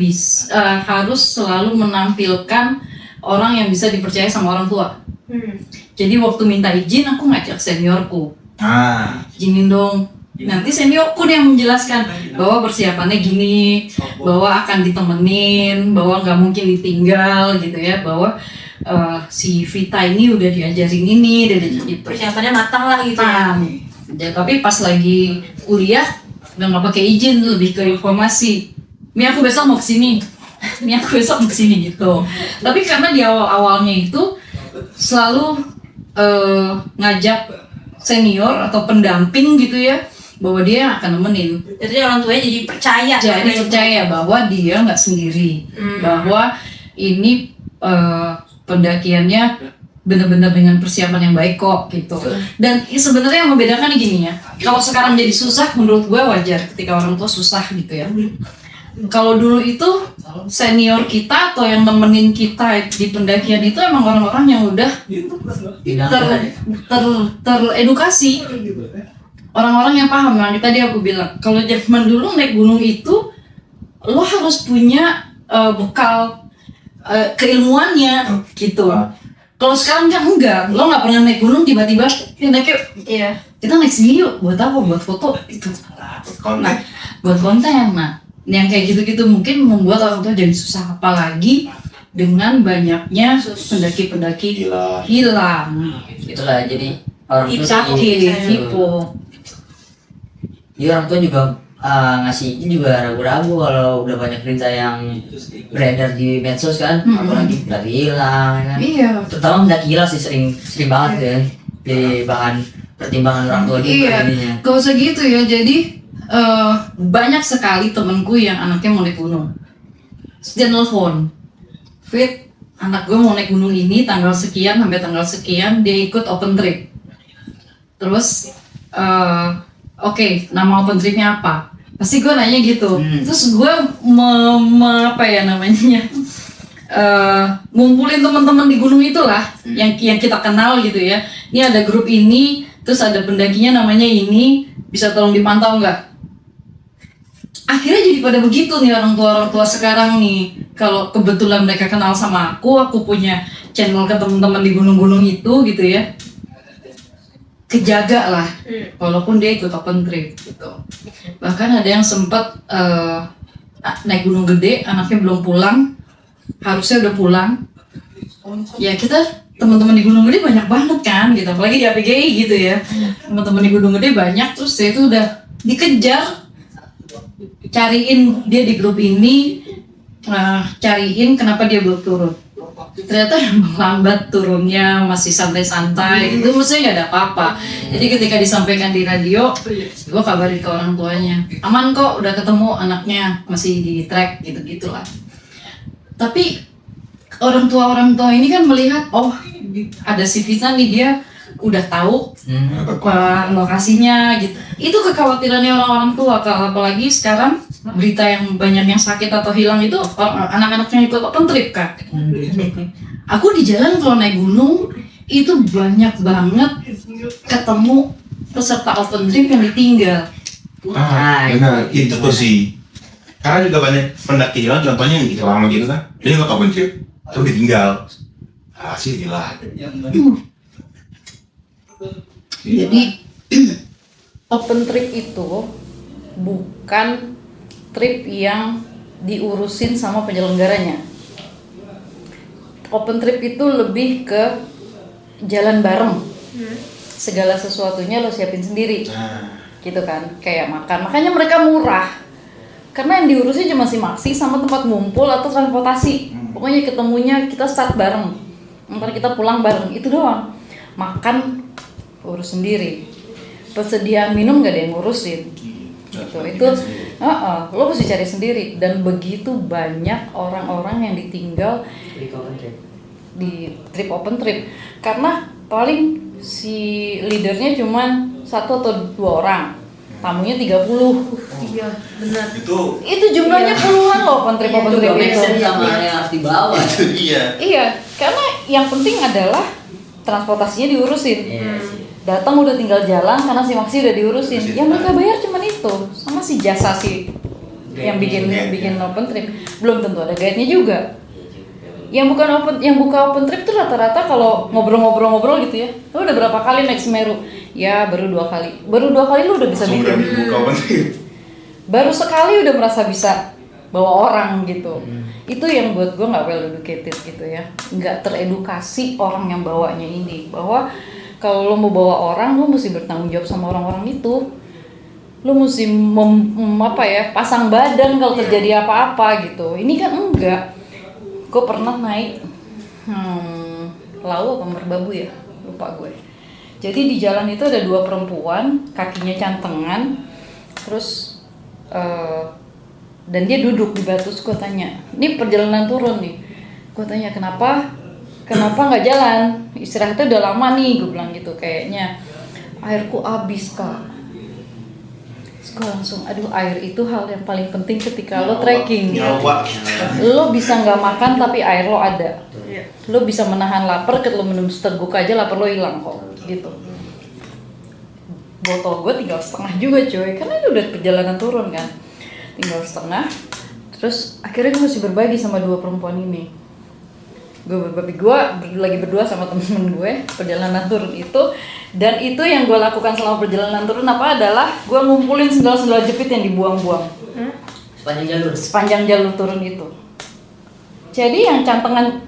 B: harus selalu menampilkan orang yang bisa dipercaya sama orang tua. Jadi waktu minta izin aku ngajak seniorku, izinin dong. Nanti seniorku yang menjelaskan bahwa persiapannya gini, bahwa akan ditemenin, bahwa nggak mungkin ditinggal gitu ya, bahwa si Vita ini udah diajarin ini,
A: Persiapannya matang lah gitu ya.
B: Ya, tapi pas lagi kuliah udah nggak pakai izin, lebih ke informasi. Mi aku besok mau kesini, Mi aku besok mau kesini gitu. Tapi karena di awal-awalnya itu selalu ngajak senior atau pendamping gitu ya, bahwa dia akan nemenin.
A: Jadi orang tuanya jadi percaya.
B: Jadi percaya bahwa dia nggak sendiri, bahwa ini pendakiannya benar-benar dengan persiapan yang baik kok gitu. Dan sebenarnya yang membedakan gini ya, kalau sekarang jadi susah menurut gue wajar ketika orang tua susah gitu ya. Kalau dulu itu senior kita atau yang nemenin kita di pendakian itu emang orang-orang yang udah teredukasi, orang-orang yang paham. Yang tadi aku bilang, kalau zaman dulu naik gunung itu lo harus punya bekal keilmuannya gitu. Kalau sekarang kan enggak, lo nggak pernah naik gunung tiba-tiba kita naik sini yuk, buat apa? Buat foto itu. Nah, buat konten. Nah, yang kayak gitu-gitu mungkin membuat orang tua jadi susah, apalagi dengan banyaknya pendaki-pendaki hilang.
C: Itulah jadi orang tua
B: Sakit, tipu.
C: Jadi orang tua juga ngasih izin juga ragu-ragu kalau udah banyak berita yang beredar di medsos kan, apalagi pendaki hilang kan.
B: Iya.
C: Terutama pendaki hilang sih sering banget ya jadi bahan pertimbangan orang tua juga.
B: Iya. Gak usah gitu ya. Jadi banyak sekali temenku yang anaknya mau naik gunung. Dia nelfon, Fit, anak gue mau naik gunung ini tanggal sekian sampai tanggal sekian, dia ikut open trip. Terus oke, nama open tripnya apa? Pasti gue nanya gitu. Terus gue ngumpulin teman-teman di gunung itulah yang kita kenal gitu ya. Ini ada grup ini, terus ada pendakinya namanya ini, bisa tolong dipantau nggak? Akhirnya jadi pada begitu nih orang tua sekarang nih. Kalau kebetulan mereka kenal sama aku punya channel ke teman-teman di gunung-gunung itu gitu ya, kejaga lah, walaupun dia ikut open trip gitu. Bahkan ada yang sempat naik gunung gede, anaknya belum pulang, harusnya udah pulang. Ya kita teman-teman di gunung gede banyak banget kan, gitu. Apalagi di APGI gitu ya, teman-teman di gunung gede banyak, terus dia itu udah dikejar, cariin dia di grup ini, cariin kenapa dia belum turun. Ternyata lambat turunnya, masih santai-santai, itu maksudnya nggak ada apa-apa. Jadi ketika disampaikan di radio, gue kabarin ke orang tuanya, aman kok, udah ketemu anaknya, masih di track gitu-gitulah. Tapi orang tua ini kan melihat, oh ada si Vita nih, dia udah tahu lokasinya gitu. Itu kekhawatirannya orang-orang tua, apalagi sekarang berita yang banyak yang sakit atau hilang itu anak-anaknya ikut open trip kan. Aku di jalan kalau naik gunung itu banyak banget ketemu peserta open trip yang ditinggal.
D: Benar, itu tuh sih. Karena juga banyak pendaki hilang, contohnya yang lama gitu kan, dia nggak open trip, terus ditinggal. Sih gila.
B: Jadi open trip itu bukan trip yang diurusin sama penyelenggaranya. Open trip itu lebih ke jalan bareng. Segala sesuatunya lo siapin sendiri. gitu kan, kayak makan. Makanya mereka murah. Karena yang diurusin cuma si maksi sama tempat ngumpul atau transportasi. Pokoknya ketemunya kita start bareng. Ntar kita pulang bareng, itu doang. Makan urus sendiri. Persediaan minum gak ada yang ngurusin. Gitu. Itu lo mesti cari sendiri, dan begitu banyak orang-orang yang ditinggal di trip open trip karena paling si leadernya cuma 1 atau 2 orang, tamunya 30.
A: Iya, benar.
D: Itu
B: Jumlahnya puluhan loh open trip
C: Itu gak make
B: itu.
C: sense sama yang harus dibawa.
D: itu dia.
B: Iya, karena yang penting adalah transportasinya diurusin.
C: Iya sih.
B: Datang udah tinggal jalan karena si maksi udah diurusin.
D: Urusin.
B: Yang mereka bayar cuman itu, sama si jasa si yang bikin open trip. Belum tentu ada guide-nya juga. Yang buka open trip tuh rata-rata kalau ngobrol-ngobrol gitu ya. Lu udah berapa kali naik Semeru? Ya baru 2 kali. Baru 2 kali lu udah bisa
D: Langsung berani
B: bikin.
D: buka open trip.
B: Baru sekali udah merasa bisa bawa orang gitu. Itu yang buat gue nggak well educated gitu ya, nggak teredukasi orang yang bawanya ini, bahwa kalau lo mau bawa orang lo mesti bertanggung jawab sama orang-orang itu. Lo mesti pasang badan kalau terjadi apa-apa gitu. Ini kan enggak. Gue pernah naik Lau apa Merbabu ya, lupa gue. Jadi di jalan itu ada 2 perempuan, kakinya cantengan, terus dan dia duduk di batu. Terus gue tanya, ini perjalanan turun nih. Gue tanya kenapa nggak jalan? Istirahatnya udah lama nih, gue bilang gitu. Kayaknya airku habis kak. Terus gue langsung, aduh, air itu hal yang paling penting ketika lo trekking.
D: Nyawa.
B: Lo bisa nggak makan tapi air lo ada. Lo bisa menahan lapar, ketika lo minum seteguk aja lapar lo hilang kok, gitu. Botol gue tinggal setengah juga coy, karena itu udah perjalanan turun kan. Tinggal setengah, terus akhirnya gue mesti berbagi sama 2 perempuan ini. Gue lagi berdua sama temen gue perjalanan turun itu, dan itu yang gue lakukan selama perjalanan turun adalah gue ngumpulin sendal-sendal jepit yang dibuang-buang sepanjang jalur turun itu. Jadi yang cantengan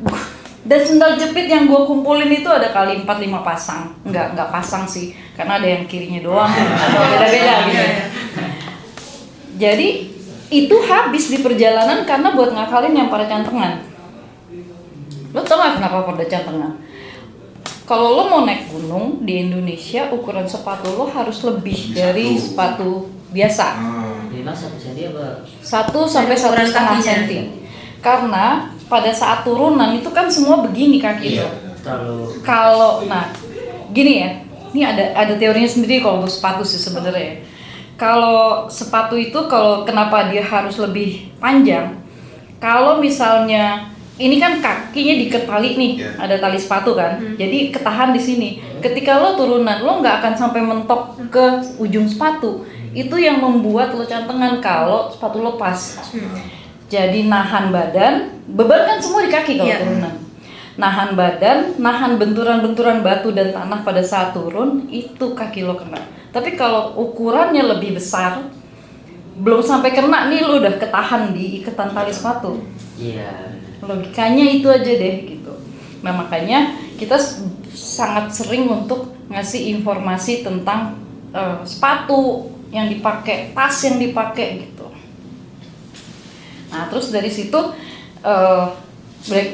B: dan sendal jepit yang gue kumpulin itu ada kali 4-5 pasang, nggak pasang sih, karena ada yang kirinya doang atau beda-beda gitu. Jadi itu habis di perjalanan karena buat ngakalin yang pada cantengan. Lo tau gak kenapa pada cantengan? Kalau lo mau naik gunung di Indonesia, ukuran sepatu lo harus lebih dari sepatu biasa.
C: Minimal 1 cm apa?
B: 1 sampai 1,5 cm. Karena pada saat turunan itu kan semua begini kaki lo. Kalau gini ya, ini ada teorinya sendiri kalau untuk sepatu sih sebenarnya. Kalau sepatu itu kenapa dia harus lebih panjang? Kalau misalnya ini kan kakinya diikat tali nih, ada tali sepatu kan, jadi ketahan di sini. Ketika lo turunan, lo nggak akan sampai mentok ke ujung sepatu. Itu yang membuat lo cantengan kalau sepatu lo pas. Jadi nahan badan, beban kan semua di kaki kalau turunan. Nahan badan, nahan benturan-benturan batu dan tanah pada saat turun, itu kaki lo kena. Tapi kalau ukurannya lebih besar, belum sampai kena nih lo udah ketahan di ikatan tali sepatu.
C: Iya.
B: Logikanya itu aja deh gitu. Nah makanya kita sangat sering untuk ngasih informasi tentang sepatu yang dipakai, tas yang dipakai gitu. Nah terus dari situ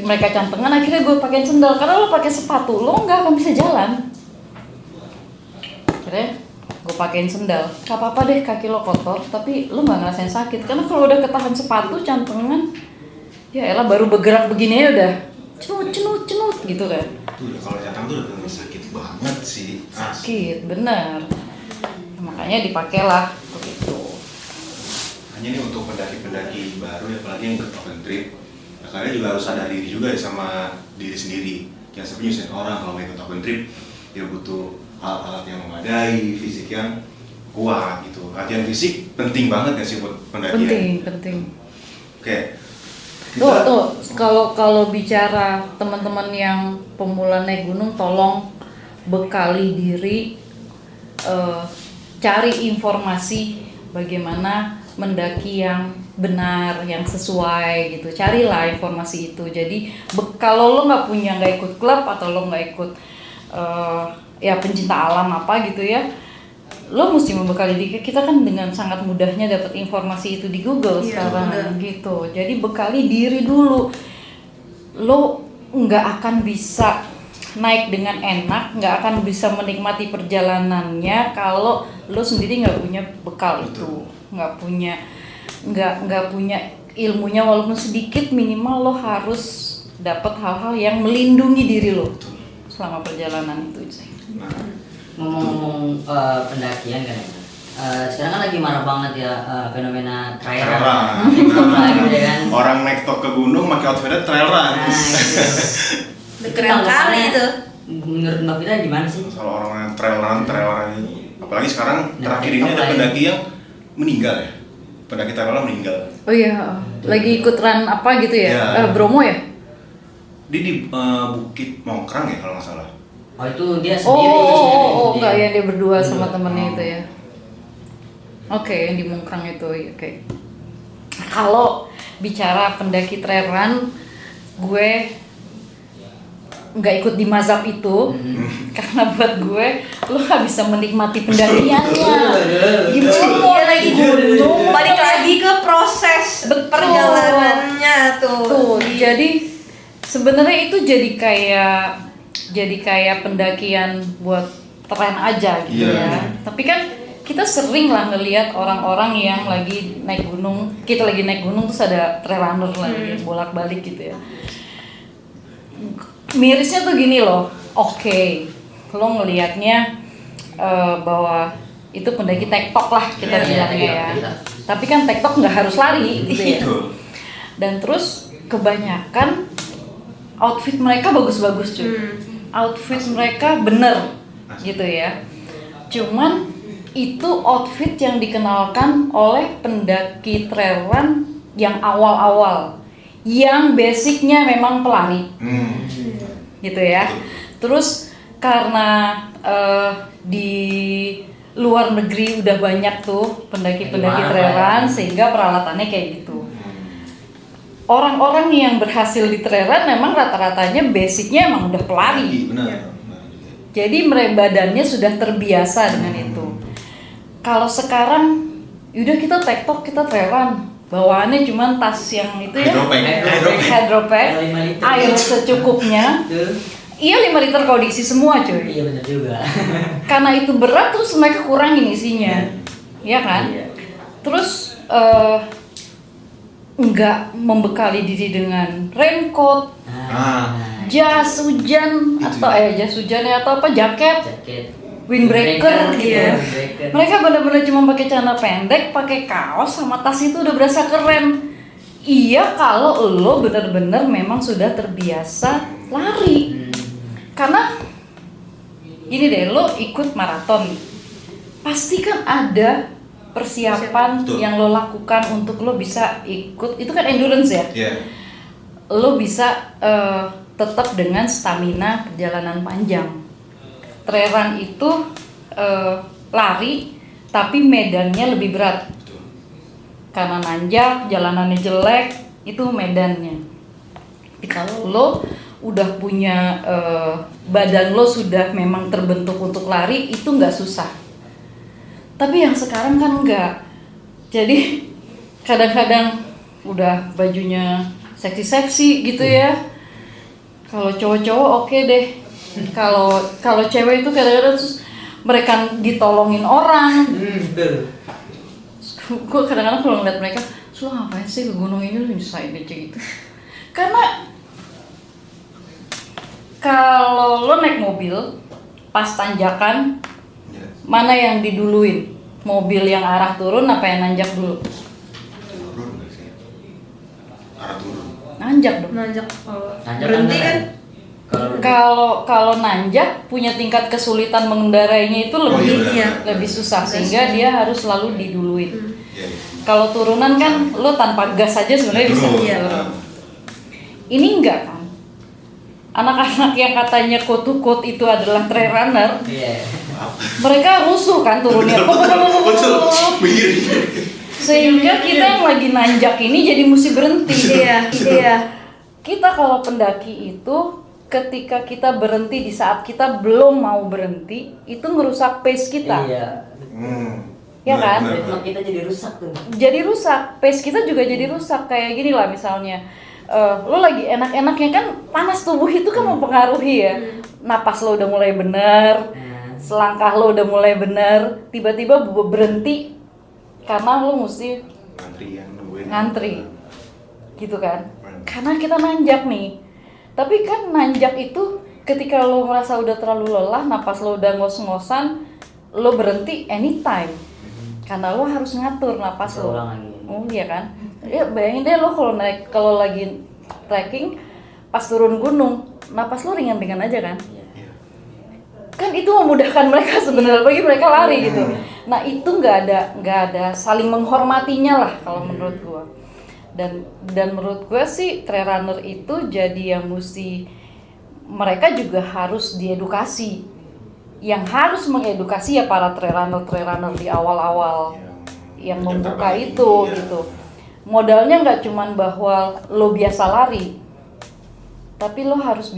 B: mereka cantengan, akhirnya gue pakein sendal karena lo pakai sepatu lo nggak akan bisa jalan. Akhirnya gue pakein sendal, gak apa-apa deh kaki lo kotor, tapi lo nggak ngerasain sakit karena kalau udah ketahan sepatu cantengan, ya elah baru bergerak begini ya udah cenut gitu kan.
D: Tuh kalau jatang tuh udah sakit banget sih.
B: Sakit, bener. Makanya dipakailah begitu.
D: Hanya ini untuk pendaki-pendaki baru ya, apalagi yang ke open trip. Nah, kalian juga harus sadar diri juga ya sama diri sendiri. Yang sebenarnya nyusahin orang kalau mau ikut open trip, dia butuh alat-alat yang memadai, fisik yang kuat gitu. Latihan fisik penting banget ya sih buat pendakian.
B: Penting.
D: Oke.
B: Tuh, kalau bicara teman-teman yang pemula naik gunung, tolong bekali diri, cari informasi bagaimana mendaki yang benar, yang sesuai gitu. Carilah informasi itu. Jadi kalau lo nggak ikut klub atau lo nggak ikut ya pencinta alam apa gitu ya, lo mesti membekali diri kita kan dengan sangat mudahnya dapat informasi itu di Google
A: Iya,
B: sekarang
A: benar.
B: gitu. Jadi bekali diri dulu. Lo nggak akan bisa naik dengan enak, nggak akan bisa menikmati perjalanannya kalau lo sendiri nggak punya bekal itu, nggak punya ilmunya walaupun sedikit, minimal lo harus dapat hal-hal yang melindungi diri lo selama perjalanan itu sih.
D: Nah,
C: Ngomong-ngomong pendakian kan, sekarang kan lagi marah banget ya fenomena trail run.
D: Trail run.
C: TikTok lagi ya kan.
D: orang naik tok ke gunung pakai outfitnya trail run.
C: Nah, itu.
A: Keren kali itu.
C: Menurut Mbak Fira gimana sih?
D: Kalau orang yang trail run ini, apalagi sekarang
C: Nah,
D: terakhir ini
C: TikTok
D: ada
C: lain.
D: pendaki yang meninggal ya. Pendaki trail run meninggal.
B: Oh iya, lagi ikut run apa gitu ya?
D: Iya.
B: Bromo ya?
D: Dia di Bukit Mongkrang ya kalau nggak salah.
C: Oh itu dia
B: Oh,
C: sendiri.
B: enggak ya, dia berdua sama
C: Berdua.
B: temennya itu ya. Oke, yang di Mungkrang itu, ya, oke. Kalau bicara pendaki trail run, gue nggak ikut di mazhab itu, karena buat gue lo nggak bisa menikmati pendakiannya. Gimana mau
A: Iya,
B: naik gunung?
A: Balik lagi ke proses
B: Betul.
A: perjalanannya tuh.
B: Tuh, jadi sebenarnya itu jadi kayak pendakian buat tren aja gitu
D: Iya.
B: ya. Tapi kan kita sering lah ngelihat orang-orang yang lagi naik gunung, kita lagi naik gunung terus ada trail runner lagi bolak-balik gitu ya. Mirisnya tuh gini loh, oke, lo ngelihatnya bahwa itu pendaki tektok lah kita
C: Iya,
B: bilangnya
C: iya,
B: ya.
C: iya.
B: Tapi kan tektok nggak harus lari gitu ya.
D: Betul.
B: Dan terus kebanyakan outfit mereka bagus-bagus cuy. Outfit mereka bener gitu ya. Cuman itu outfit yang dikenalkan oleh pendaki trail run yang awal-awal, yang basicnya memang pelari gitu ya. Terus karena di luar negeri udah banyak tuh pendaki-pendaki
C: Gimana,
B: trail
C: Pak?
B: run sehingga peralatannya kayak gitu. Orang-orang yang berhasil di trail run memang rata-ratanya basicnya emang udah pelari.
D: Benar.
B: Jadi mereka badannya sudah terbiasa dengan itu. Kalau sekarang udah kita tektok, kita trail run, bawaannya cuma tas yang itu ya, hydropack,
C: Lima liter.
B: air secukupnya.
C: Betul.
B: Iya 5 liter kalau diisi semua cuy.
C: Iya benar juga.
B: Karena itu berat terus mereka kurangin isinya, ya kan?
C: Iya.
B: Terus nggak membekali diri dengan raincoat, jas hujan atau jas hujan ya atau apa jaket,
C: Jaket.
B: windbreaker gitu.
A: iya.
C: Windbreaker.
B: Mereka benar-benar cuma pakai celana pendek, pakai kaos sama tas itu udah berasa keren. Iya kalau lo benar-benar memang sudah terbiasa lari. Karena gini deh, lo ikut maraton, pasti kan ada persiapan
D: Betul.
B: yang lo lakukan untuk lo bisa ikut, itu kan endurance ya.
D: Iya.
B: Lo bisa tetap dengan stamina perjalanan panjang. Trail run itu lari tapi medannya lebih berat karena nanjak, jalanannya jelek, itu medannya. Tapi kalau lo udah punya badan lo sudah memang terbentuk untuk lari, itu nggak susah. Tapi yang sekarang kan enggak. Jadi kadang-kadang udah bajunya seksi-seksi gitu ya. Kalau cowok-cowok oke deh. Kalau cewek itu kadang-kadang terus mereka ditolongin orang.
C: Betul.
B: Gue kadang-kadang kalau ngeliat mereka, lu ngapain sih ke gunung ini, lu nyusahin aja gitu. Karena kalau lo naik mobil pas tanjakan,
D: Iya.
B: mana yang diduluin? Mobil yang arah turun apa yang nanjak dulu?
D: Turun nggak sih? Arah turun.
B: Nanjak dong.
A: Nanjak
C: Nanjak
A: berhenti
C: kan
A: kan?
B: Kalau nanjak punya tingkat kesulitan mengendarainya itu lebih
A: iya.
B: lebih susah sehingga dia harus selalu diduluin.
D: Iya.
B: Kalau turunan kan lo tanpa gas aja sebenarnya bisa
D: Turun.
A: Iya.
B: turun. Ini enggak kan? Anak-anak yang katanya quote to quote itu adalah trail runner,
C: Iya.
B: mereka rusuh kan turunnya.
D: Betul. Begini.
B: Sehingga kita yang lagi nanjak ini jadi mesti berhenti.
A: Iya, iya.
B: Kita kalau pendaki itu ketika kita berhenti di saat kita belum mau berhenti, itu ngerusak pace kita.
C: Iya.
B: Ya kan?
C: Bentuk kita jadi rusak tuh.
B: Jadi rusak, pace kita juga jadi rusak. Kayak gini lah misalnya, lo lagi enak-enaknya kan panas tubuh itu kan mempengaruhi ya. Napas lo udah mulai bener, selangkah lo udah mulai bener, tiba-tiba berhenti karena lo mesti ngantri, gitu kan? Karena kita nanjak nih. Tapi kan nanjak itu ketika lo merasa udah terlalu lelah, napas lo udah ngos-ngosan, lo berhenti anytime. Karena lo harus ngatur napas lo. Oh iya kan? Ya bayangin deh lo kalau lagi trekking pas turun gunung, napas lo ringan-ringan aja kan? Kan itu memudahkan mereka sebenarnya, bagi mereka lari gitu. Nah itu nggak ada saling menghormatinya lah kalau menurut gua. Dan menurut gue sih trail runner itu jadi yang mesti mereka juga harus diedukasi. Yang harus mengedukasi ya para trail runner di awal-awal yang membuka itu gitu. Modalnya nggak cuman bahwa lo biasa lari, tapi lo harus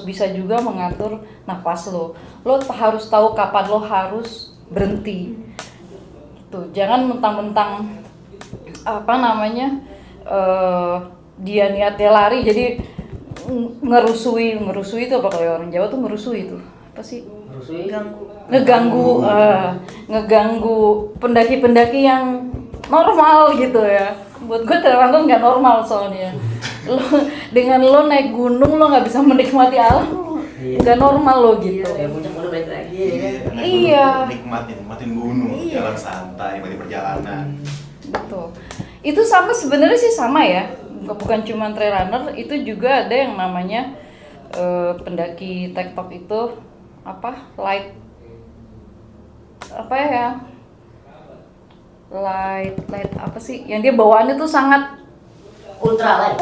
B: bisa juga mengatur nafas lo. Lo harus tahu kapan lo harus berhenti. Tuh, jangan mentang-mentang dia niatnya lari jadi ngerusui itu apa kalau orang Jawa tuh ngerusui itu apa sih? Ngeganggu pendaki-pendaki yang normal gitu ya. Buat gue trail runner nggak normal soalnya. Dengan lo naik gunung lo nggak bisa menikmati alam, nggak normal lo gitu.
C: Ya puncak udah balik lagi.
B: Iya.
D: Nikmatin gunung, jalan santai, nikmati perjalanan.
B: Betul. Itu sebenarnya sih sama ya. Bukan cuma trail runner, itu juga ada yang namanya pendaki TikTok itu light apa sih? Yang dia bawaannya tuh sangat
C: Ultralight.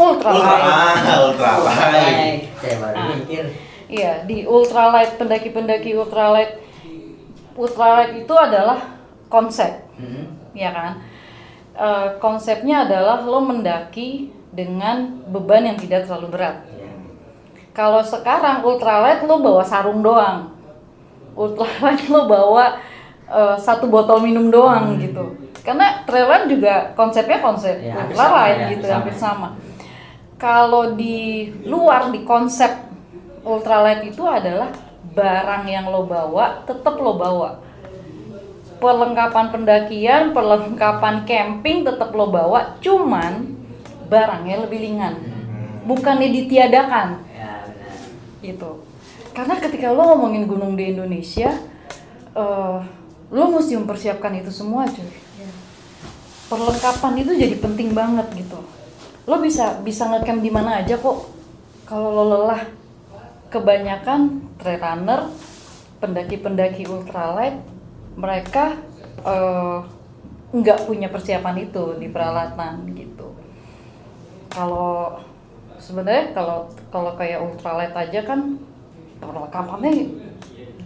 C: Saya baru mikir.
B: Iya, di ultralight, pendaki-pendaki ultralight itu adalah konsep, ya kan? Konsepnya adalah lo mendaki dengan beban yang tidak terlalu berat. Kalau sekarang ultralight lo bawa sarung doang, ultralight lo bawa 1 botol minum doang gitu. Karena trail run juga konsepnya konsep ultralight gitu, hampir sama. Kalau di luar di konsep ultralight itu adalah barang yang lo bawa tetap lo bawa. Perlengkapan pendakian, perlengkapan camping tetap lo bawa, cuman barangnya lebih ringan. Bukannya ditiadakan.
C: Ya, benar.
B: Gitu. Karena ketika lo ngomongin gunung di Indonesia, lo mesti mempersiapkan itu semua, cuy. Perlengkapan itu jadi penting banget gitu. Lo bisa ngecamp di mana aja kok. Kalau lo lelah, kebanyakan trail runner, pendaki-pendaki ultralight, mereka nggak punya persiapan itu di peralatan gitu. Kalau sebenarnya kalau kayak ultralight aja kan perlengkapannya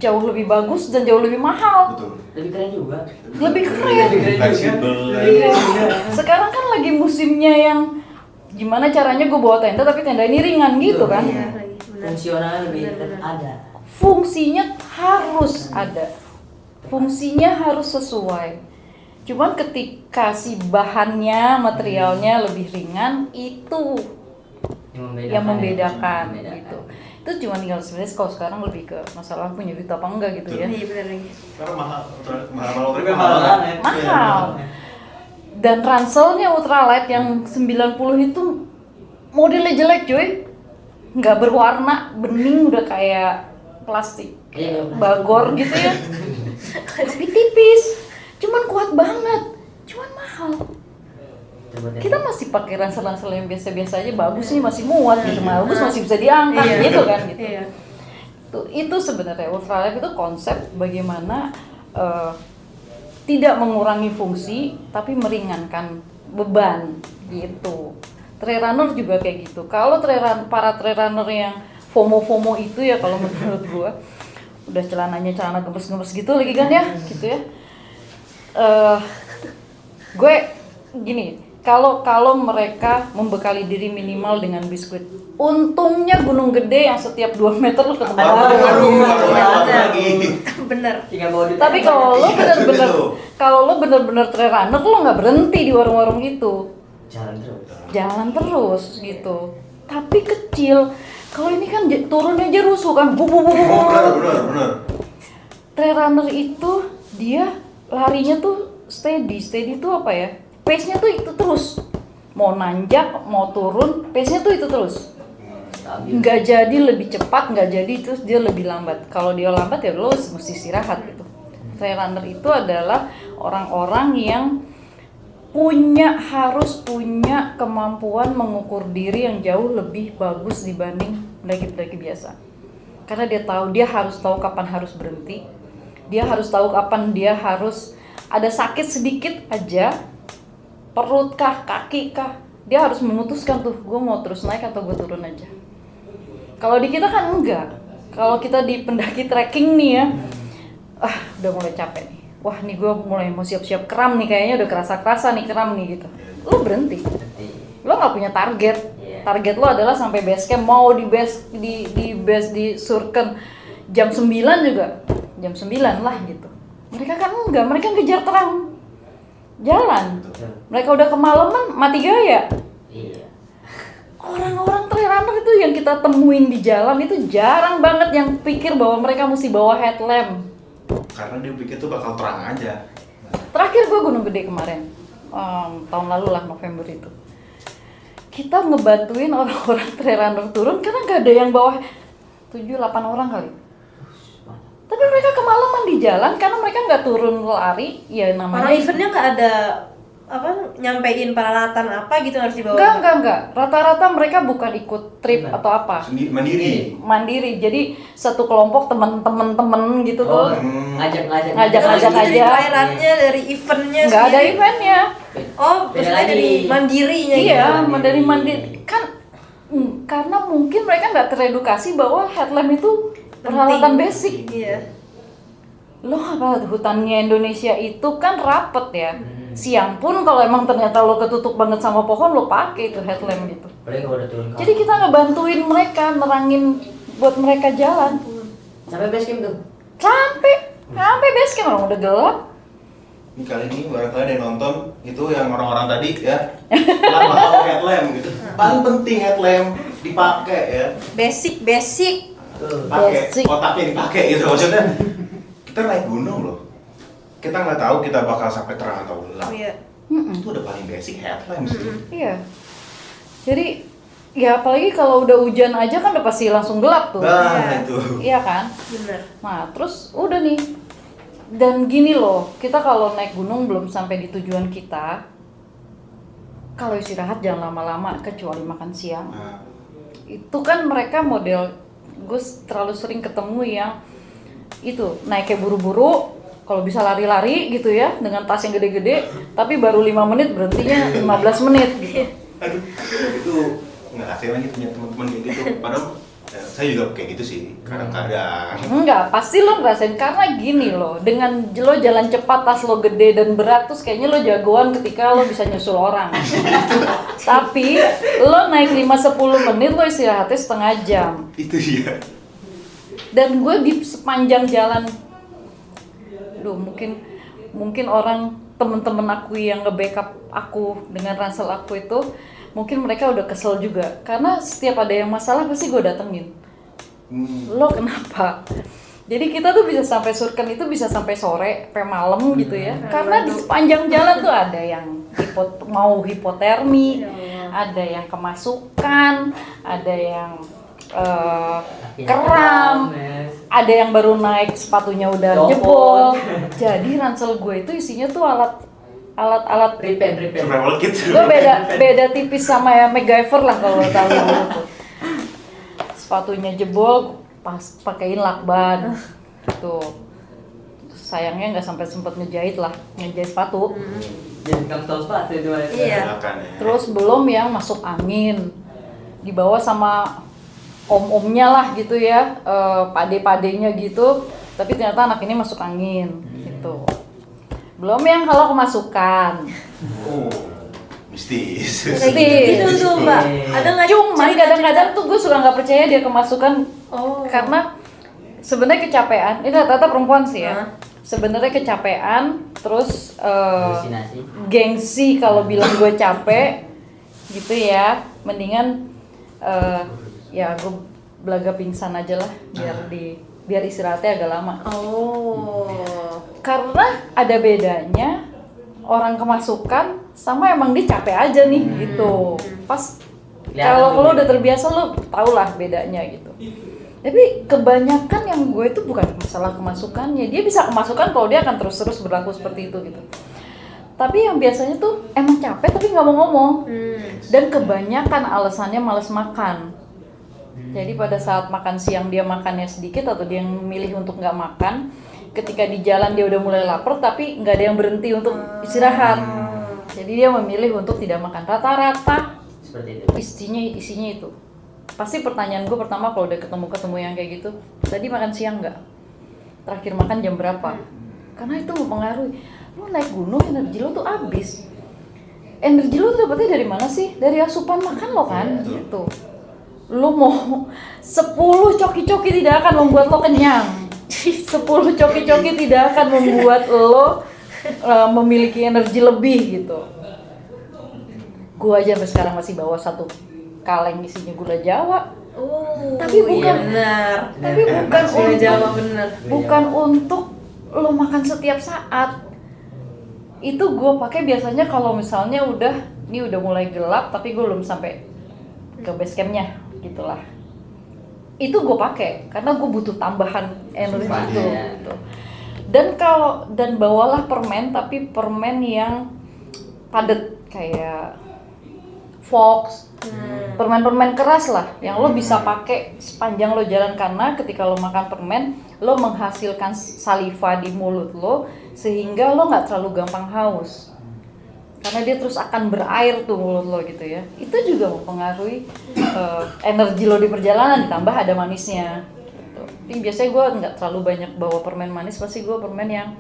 B: jauh lebih bagus dan jauh lebih mahal.
D: Betul.
C: Lebih keren juga.
B: Lebih keren.
D: Fleksibel.
B: Iya. Sekarang kan lagi musimnya yang gimana caranya gue bawa tenda tapi tenda ini ringan gitu kan.
A: Iya, lagi benar.
C: Fungsionalnya lebih
A: Benar.
C: ada.
B: Fungsinya harus ada. Fungsinya harus sesuai. Cuman ketika si bahannya, materialnya lebih ringan, itu yang membedakan gitu. Itu cuma tinggal sebenarnya kalau sekarang lebih ke masalah punya duit apa enggak gitu ya.
A: Iya benar lagi.
D: Karena mahal
C: banget.
B: Mahal. Dan ranselnya ultralight yang 90 itu modelnya jelek cuy. Nggak berwarna, bening udah kayak plastik. Bagor gitu ya. Tapi tipis. Cuman kuat banget. Cuman mahal. Kita masih pakai ransel-ransel yang biasa-biasa aja, bagus nih masih muat gitu, bagus masih bisa diangkat gitu kan gitu.
A: Iya.
B: Itu sebenarnya ultralight itu konsep bagaimana tidak mengurangi fungsi tapi meringankan beban gitu. Trail runner juga kayak gitu. Kalau para trail runner yang FOMO itu ya kalau menurut gua udah celana gemes-gemes gitu lagi kan ya, gitu ya. Gue gini, kalau mereka membekali diri minimal dengan biskuit, untungnya Gunung Gede yang setiap 2 meter lu ketemu.
D: Aduh, lagi.
A: Bener.
C: Tinggal bawa duit.
B: Tapi kalau lo
D: Iya,
B: bener-bener
D: itu.
B: kalau lo bener-bener trail runner, lo nggak berhenti di warung-warung itu,
C: jalan terus.
B: jalan terus gitu. Tapi kecil. Kalau ini kan turunnya aja rusuh kan, bu.
D: Oh, benar.
B: Trail runner itu dia larinya tuh steady itu apa ya? Pace-nya tuh itu terus. Mau nanjak, mau turun, pace-nya tuh itu terus.
C: Stabil.
B: Nggak jadi lebih cepat, nggak jadi terus dia lebih lambat. Kalau dia lambat ya lo mesti istirahat gitu. Trail runner itu adalah orang-orang yang harus punya kemampuan mengukur diri yang jauh lebih bagus dibanding pendaki-pendaki biasa. Karena dia harus tahu kapan harus berhenti. Dia harus tahu kapan dia harus ada sakit sedikit aja, perut kah, kaki kah, dia harus memutuskan tuh, gue mau terus naik atau gue turun aja. Kalau di kita kan enggak. Kalau kita di pendaki trekking nih ya, udah mulai capek nih. Wah nih gue mulai mau siap-siap kram nih, kayaknya udah kerasa-kerasa nih kram nih gitu. Lo berhenti. Lo nggak punya target. Target lo adalah sampai base camp, mau di surken jam 9 juga. Jam 9 lah gitu. Mereka kan enggak, mereka ngejar terang. Jalan. Mereka udah kemalaman, mati gaya.
C: Iya.
B: Orang-orang trail runner itu yang kita temuin di jalan itu jarang banget yang pikir bahwa mereka mesti bawa headlamp.
D: Karena dia pikir tuh bakal terang aja.
B: Terakhir gue Gunung Gede kemarin, tahun lalu lah November itu. Kita ngebantuin orang-orang trail runner turun karena nggak ada yang bawa 7-8 orang kali. Tapi mereka kemalaman di jalan karena mereka nggak turun lari, ya namanya.
A: Para eventnya nggak ada nyampein peralatan apa gitu harus dibawa.
B: Enggak. Rata-rata mereka bukan ikut trip atau apa.
D: Mandiri.
B: Mandiri. Jadi satu kelompok temen-temen gitu tuh.
C: Ngajak
B: Ngajak
A: Terus itu dari
B: aja.
A: cairannya, dari eventnya
B: Nggak ada
A: sendiri.
B: eventnya.
A: Oh,
C: Beda
A: maksudnya
C: lagi.
A: dari mandirinya
B: Iya,
A: gitu.
B: dari mandiri kan karena mungkin mereka nggak teredukasi bahwa headlamp itu peralatan
A: Penting.
B: basic.
A: Iya.
B: Lo apa hutannya Indonesia itu kan rapet ya. Siang pun kalau emang ternyata lo ketutup banget sama pohon, lo pakai itu headlamp gitu.
C: Paling kalau udah turun ke
B: Jadi kita ngebantuin mereka, nerangin buat mereka jalan.
C: sampai base camp tuh.
B: Sampai base camp orang udah gelap.
D: Ini kali ini barangkali ada yang nonton itu yang orang-orang tadi ya. Lama tahu headlamp gitu. Paling penting headlamp dipakai ya.
A: Basic.
D: Pakai
B: Basic.
D: otaknya dipakai gitu maksudnya. Kita naik gunung loh. Kita nggak tahu kita bakal sampai terang atau gelap.
A: Iya.
D: Itu udah paling basic headlamp sih.
B: Iya. Jadi ya apalagi kalau udah hujan aja kan udah pasti langsung gelap tuh.
D: Nah, itu.
B: Iya kan?
A: Bener.
B: Nah, terus udah nih. Dan gini loh, kita kalau naik gunung belum sampai di tujuan kita, kalau istirahat jangan lama-lama kecuali makan siang.
D: Nah,
B: Itu kan mereka model, gue terlalu sering ketemu yang itu naiknya buru-buru, kalau bisa lari-lari gitu ya dengan tas yang gede-gede, tapi baru 5 menit berhentinya 15 menit gitu.
D: aduh, itu nggak asing lagi punya teman-teman kayak gitu. Padahal saya juga kayak gitu sih, kadang-kadang.
B: Enggak, pasti lo ngerasain karena gini loh, dengan lo jalan cepat, tas lo gede dan berat, terus kayaknya lo jagoan ketika lo bisa nyusul orang. Tapi lo naik 5-10 menit, lo istirahatnya setengah jam.
D: Itu dia.
B: Dan gue di sepanjang jalan, mungkin orang temen-temen aku yang nge-backup aku dengan ransel aku itu, mungkin mereka udah kesel juga karena setiap ada yang masalah pasti gue datengin. Lo kenapa? Jadi kita tuh bisa sampai surken itu bisa sampai sore, sampai malam gitu ya. Karena di sepanjang jalan tuh ada yang mau hipotermi, ada yang kemasukan, ada yang kram, ada yang baru naik sepatunya udah jebol. Jadi ransel gue itu isinya tuh alat
C: Prepare.
D: Survival kit.
B: gue beda tipis sama ya MacGyver lah kalau lo tahu gitu. Sepatunya jebol, pas pakein lakban tuh. Sayangnya nggak sampai sempet ngejahit sepatu.
C: Jadi kamu tahu sepatu itu.
A: Iya.
B: Terus belum yang masuk angin, dibawa sama om-omnya lah gitu ya, pade-padenya gitu. Tapi ternyata anak ini masuk angin gitu. Belum yang kalau kemasukan.
D: Oh, mistis.
A: Gitu tuh Mbak. Ada nggak?
B: Cuman
A: cerita-cerita?
B: kadang-kadang tuh gue suka nggak percaya dia kemasukan
A: Oh.
B: karena sebenarnya kecapean. Ini rata-rata perempuan sih ya.
A: Hah?
B: Sebenarnya kecapean, terus
C: Halusinasi.
B: gengsi kalau bilang gue capek, gitu ya. Mendingan ya gue belaga pingsan aja lah, biar istirahatnya agak lama.
A: Oh.
B: Karena ada bedanya orang kemasukan sama emang dia capek aja nih gitu. Pas
C: Kelihatan
B: kalau
C: tuh
B: udah
C: bedanya.
B: terbiasa lo tau lah bedanya gitu. Tapi kebanyakan yang gue itu bukan masalah kemasukannya. Dia bisa kemasukan kalau dia akan terus-terus berlaku seperti itu gitu. Tapi yang biasanya tuh emang capek tapi nggak mau ngomong. Dan kebanyakan alasannya males makan. Jadi pada saat makan siang dia makannya sedikit atau dia yang milih untuk nggak makan. Ketika di jalan dia udah mulai lapar tapi nggak ada yang berhenti untuk istirahat. Jadi dia memilih untuk tidak makan. Rata-rata
C: Seperti itu.
B: isinya itu. Pasti pertanyaan gue pertama kalau udah ketemu yang kayak gitu, tadi makan siang nggak? Terakhir makan jam berapa? Karena itu mempengaruhi. Lo naik gunung energi lo tuh habis. Energi lo tuh dapetnya dari mana sih? Dari asupan makan lo kan, gitu. Lo mau 10 coki-coki tidak akan membuat lo kenyang. 10 coki-coki tidak akan membuat lo memiliki energi lebih gitu. Gue aja sampai sekarang masih bawa 1 kaleng isinya gula Jawa.
A: Oh.
B: Tapi bukan-
A: iya benar.
B: Tapi bukan
A: Gula
B: untuk
A: Jawa benar.
B: bukan untuk lo makan setiap saat. Itu gue pakai biasanya kalau misalnya ini udah mulai gelap tapi gue belum sampai ke base campnya gitulah. Itu gue pakai karena gue butuh tambahan energi
C: Sumpah,
B: itu.
C: ya.
B: Gitu. Dan bawalah permen tapi permen yang padat kayak Fox. Permen-permen keras lah yang lo bisa pakai sepanjang lo jalan, karena ketika lo makan permen lo menghasilkan saliva di mulut lo sehingga lo nggak terlalu gampang haus karena dia terus akan berair tuh mulut lo gitu ya. Itu juga mempengaruhi energi lo di perjalanan, ditambah ada manisnya gitu. Tapi biasanya gue nggak terlalu banyak bawa permen manis, pasti gue permen yang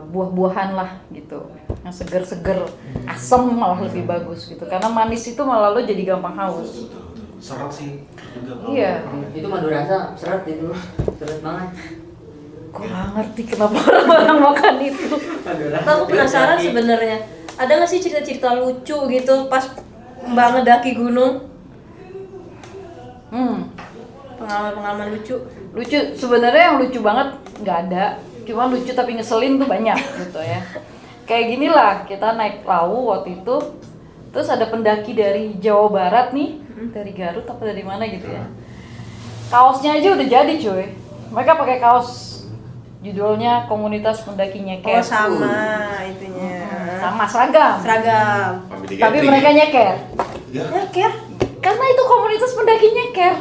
B: buah-buahan lah gitu, yang seger-seger, asam malah lebih bagus gitu, karena manis itu malah lo jadi gampang haus.
D: Seret sih juga kalau
B: Iya.
D: permen.
C: Itu madu rasa seret itu. Seret banget.
B: Gue gak ngerti kenapa orang-orang makan itu.
A: Nah, aku penasaran sebenarnya. Ada nggak sih cerita-cerita lucu gitu pas Mbak ngedaki gunung? Pengalaman-pengalaman lucu.
B: Lucu sebenarnya, yang lucu banget nggak ada, cuma lucu tapi ngeselin tuh banyak gitu ya. Kayak gini lah, kita naik Lawu waktu itu, terus ada pendaki dari Jawa Barat nih, dari Garut apa dari mana gitu ya. Kaosnya aja udah jadi cuy. Mereka pakai kaos judulnya Komunitas Pendaki Nyeker.
A: Oh sama itunya.
B: Sama seragam.
A: Seragam.
B: Tapi mereka nyeker.
D: Ya,
A: Nyeker.
B: Karena itu komunitas pendaki nyeker.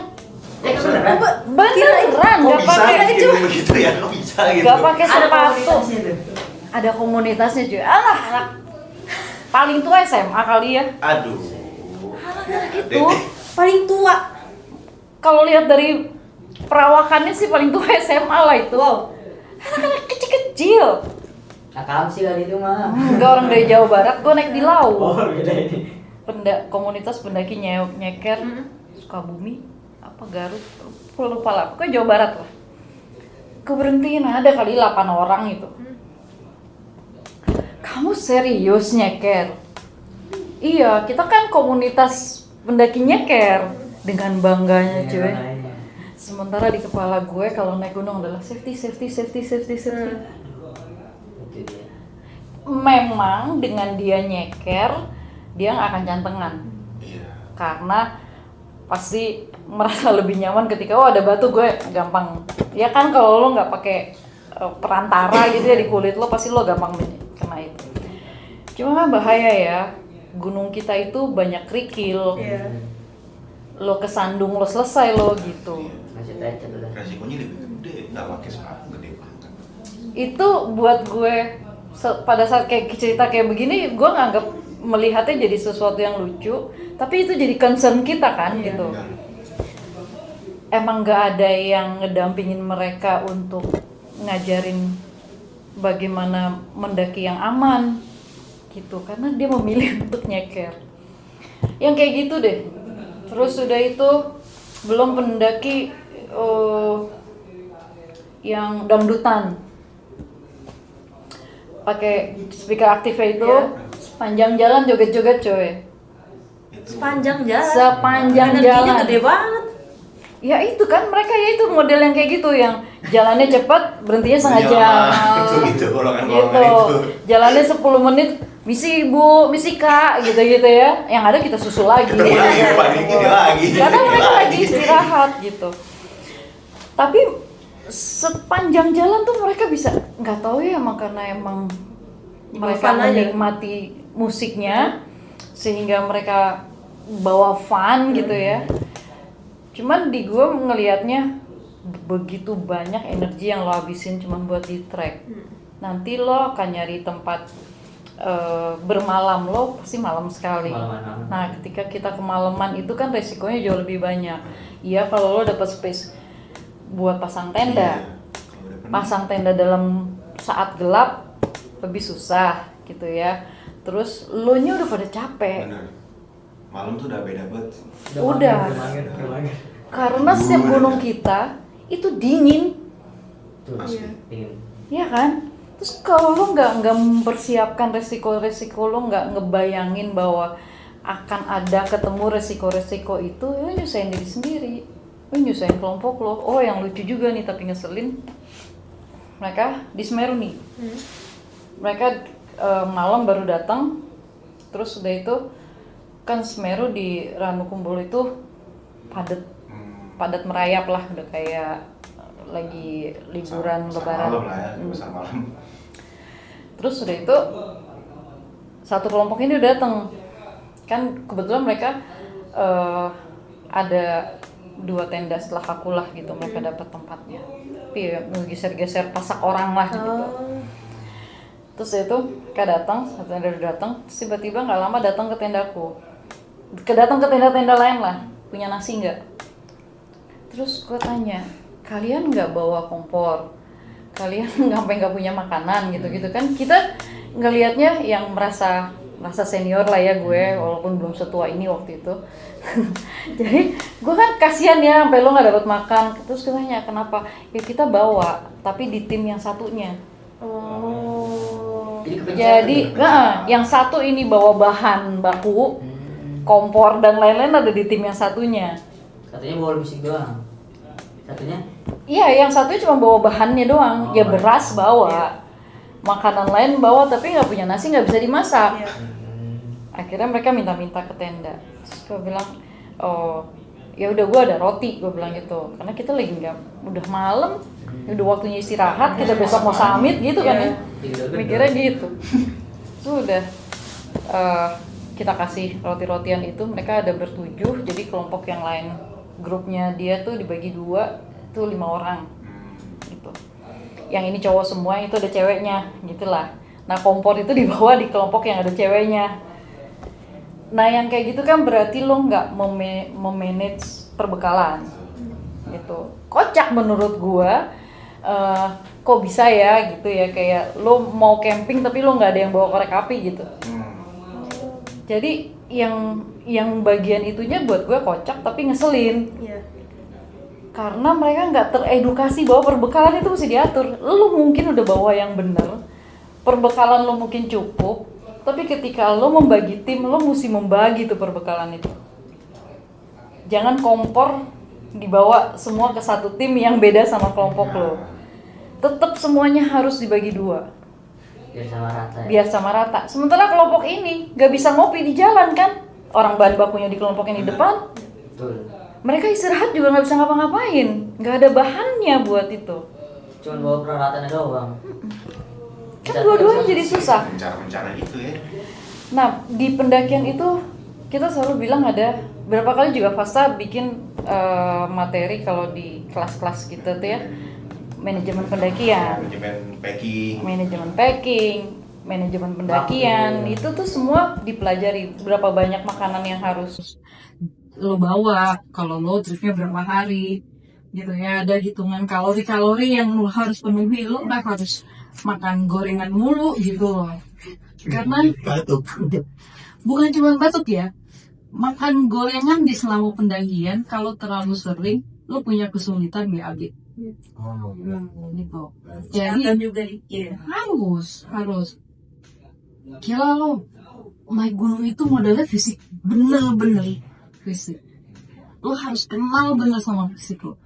C: Beneran.
B: Beneran,
D: kok
B: nggak
D: bisa
B: pakai
D: gitu begitu ya? Kok bisa gitu?
B: nggak pakai
C: Ada
B: sepatu.
C: komunitasnya tuh.
B: Ada komunitasnya cuy. Alah, anak paling tua SMA kali ya.
D: Aduh.
B: Gitu.
A: Paling tua.
B: Kalau lihat dari perawakannya sih paling tua SMA lah itu.
A: Wow.
B: Anak-anak kecil-kecil.
C: Nakal sih kali itu mah.
B: Enggak, orang dari Jawa Barat, gue naik di Lawu.
C: Oh, beda ini.
B: Komunitas pendaki nyeker Sukabumi apa Garut, lupa lah, pokoknya Jawa Barat lah. Keberhentiin ada kali 8 orang itu. Kamu serius nyeker? Iya, kita kan komunitas pendaki nyeker. Dengan bangganya cuy. Sementara di kepala gue kalau naik gunung adalah safety.
C: Itu dia.
B: Memang dengan dia nyeker, dia nggak akan cantengan.
D: Iya.
B: Karena pasti merasa lebih nyaman ketika ada batu, gue gampang. Ya kan kalau lo nggak pakai perantara gitu ya di kulit lo, pasti lo gampang kena itu. Cuma kan bahaya ya, gunung kita itu banyak kerikil.
A: Iya.
B: Lo kesandung lo selesai lo gitu.
C: Masih lecet udah.
D: Resikonya lebih gede, nggak pakai sepatu gede banget.
B: Itu buat gue pada saat kayak cerita kayak begini, gue nganggap melihatnya jadi sesuatu yang lucu, tapi itu jadi concern kita kan gitu.
D: Ya.
B: Emang nggak ada yang ngedampingin mereka untuk ngajarin bagaimana mendaki yang aman gitu, karena dia memilih untuk nyeker yang kayak gitu deh. Terus udah itu belum pendaki yang dangdutan. Pakai speaker aktifnya itu
A: Iya.
B: sepanjang jalan joget-joget coy.
A: Sepanjang jalan.
B: Sepanjang
A: Energinya
B: jalan.
A: gede banget.
B: Ya itu kan mereka ya itu model yang kayak gitu yang jalannya cepat berhentinya setengah
D: Iya,
B: jam.
D: itu golongan-golongan
B: Gitu.
D: itu.
B: Jalannya 10 menit misi ibu, misi kak gitu-gitu ya. Yang ada kita susul lagi.
D: Ketemu lagi, panikin dia lagi.
B: Karena mereka
D: Lagi.
B: lagi istirahat gitu. Tapi sepanjang jalan tuh mereka bisa nggak tahu ya emang karena emang mereka
A: fun aja.
B: menikmati musiknya sehingga mereka bawa fun gitu ya. Cuman di gue ngelihatnya begitu banyak energi yang lo habisin cuman buat di track. Nanti lo akan nyari tempat bermalam lo pasti malam sekali.
C: Kemalaman.
B: Nah, ketika kita kemalaman itu kan resikonya jauh lebih banyak. Iya, kalau lo dapat space buat pasang tenda.
D: Iya. Kalau udah penuh.
B: Pasang tenda dalam saat gelap lebih susah gitu ya. Terus lo nya udah pada capek.
D: Bener. Malam tuh udah beda banget.
B: Udah. Karena setiap gunung kita itu dingin,
C: Tuh,
A: Iya.
C: dingin.
B: ya kan? Terus kalau lo nggak mempersiapkan resiko-resiko, lo nggak ngebayangin bahwa akan ada ketemu resiko-resiko itu, lo nyusahin diri sendiri, lo nyusahin kelompok lo. Oh, yang lucu juga nih tapi ngeselin, mereka di Semeru nih, mereka malam baru datang, terus udah itu kan Semeru di Ranukumbolo itu padat merayap lah, udah kayak lagi liburan lebaran.
D: Malam lah ya, besar malam.
B: Terus udah itu satu kelompok ini udah datang, kan kebetulan mereka ada 2 tenda setelah aku lah gitu, mereka dapat tempatnya. Tapi ya ngegeser-geser pasak orang lah gitu. Terus itu mereka datang, satu tenda udah datang, terus tiba-tiba nggak lama datang ke tendaku. Datang ke tenda-tenda lain lah, punya nasi nggak? Terus gue tanya, kalian nggak bawa kompor? Kalian nggak punya makanan gitu-gitu kan? Kita ngelihatnya yang merasa senior lah ya gue, walaupun belum setua ini waktu itu. Jadi gue kan kasihan ya, sampai lo nggak dapat makan. Terus gue tanya kenapa? Ya kita bawa, tapi di tim yang satunya.
A: Oh.
B: Jadi, yang satu ini bawa bahan baku, kompor dan lain-lain ada di tim yang satunya.
C: Satunya bawa musik doang. Satunya
B: Iya, yang satunya cuma bawa bahannya doang.
C: Oh,
B: Ya beras bawa, makanan lain bawa, tapi nggak punya nasi, nggak bisa dimasak.
A: Iya.
B: Akhirnya mereka minta-minta ke tenda. Terus gue bilang, oh ya udah gue ada roti, gue bilang gitu. Karena kita lagi nggak, udah malam, udah waktunya istirahat, kita besok mau summit gitu kan ya. Mikirnya gitu. Terus udah kita kasih roti-rotian itu, mereka ada bertujuh, jadi kelompok yang lain grupnya dia tuh dibagi 2, tuh 5 orang gitu. Yang ini cowok semua, itu ada ceweknya gitulah. Nah kompor itu dibawa di kelompok yang ada ceweknya. Nah yang kayak gitu kan berarti lo nggak memanage perbekalan gitu. Kocak menurut gua. Kok bisa ya gitu ya, kayak lo mau camping tapi lo nggak ada yang bawa korek api gitu. Jadi yang bagian itunya buat gue kocak tapi ngeselin.
A: Iya.
B: Karena mereka nggak teredukasi bahwa perbekalan itu mesti diatur. Lo mungkin udah bawa yang bener, perbekalan lo mungkin cukup, tapi ketika lo membagi tim, lo mesti membagi tuh perbekalan itu. Jangan kompor dibawa semua ke satu tim yang beda sama kelompok lo. Tetap semuanya harus dibagi 2.
C: biar sama rata ya.
B: Biar sama rata. Sementara kelompok ini gak bisa ngopi di jalan kan, orang bahan bakunya di kelompok yang di depan,
C: Betul.
B: mereka istirahat juga nggak bisa ngapa-ngapain, nggak ada bahannya buat itu.
C: Cuman bawa peralatannya doang.
B: Kan dua-duanya jadi susah.
D: Rencana gitu ya.
B: Nah di pendakian itu kita selalu bilang ada berapa kali juga Fasta bikin materi kalau di kelas-kelas gitu tuh ya, manajemen pendakian, manajemen packing, manajemen pendakian, itu tuh semua dipelajari. Berapa banyak makanan yang harus lo bawa, kalau lo tripnya berapa hari, gitu ya. Ada hitungan kalori-kalori yang lo harus penuhi. Lo nggak harus makan gorengan mulu gitu loh. Karena bukan cuma batuk ya, makan gorengan di selama pendakian kalau terlalu sering lo punya kesulitan BAB. gitu. Jadi
A: juga dikit.
B: harus kira lo naik gunung itu modalnya fisik, bener-bener fisik. Lo harus kenal bener sama fisik lo.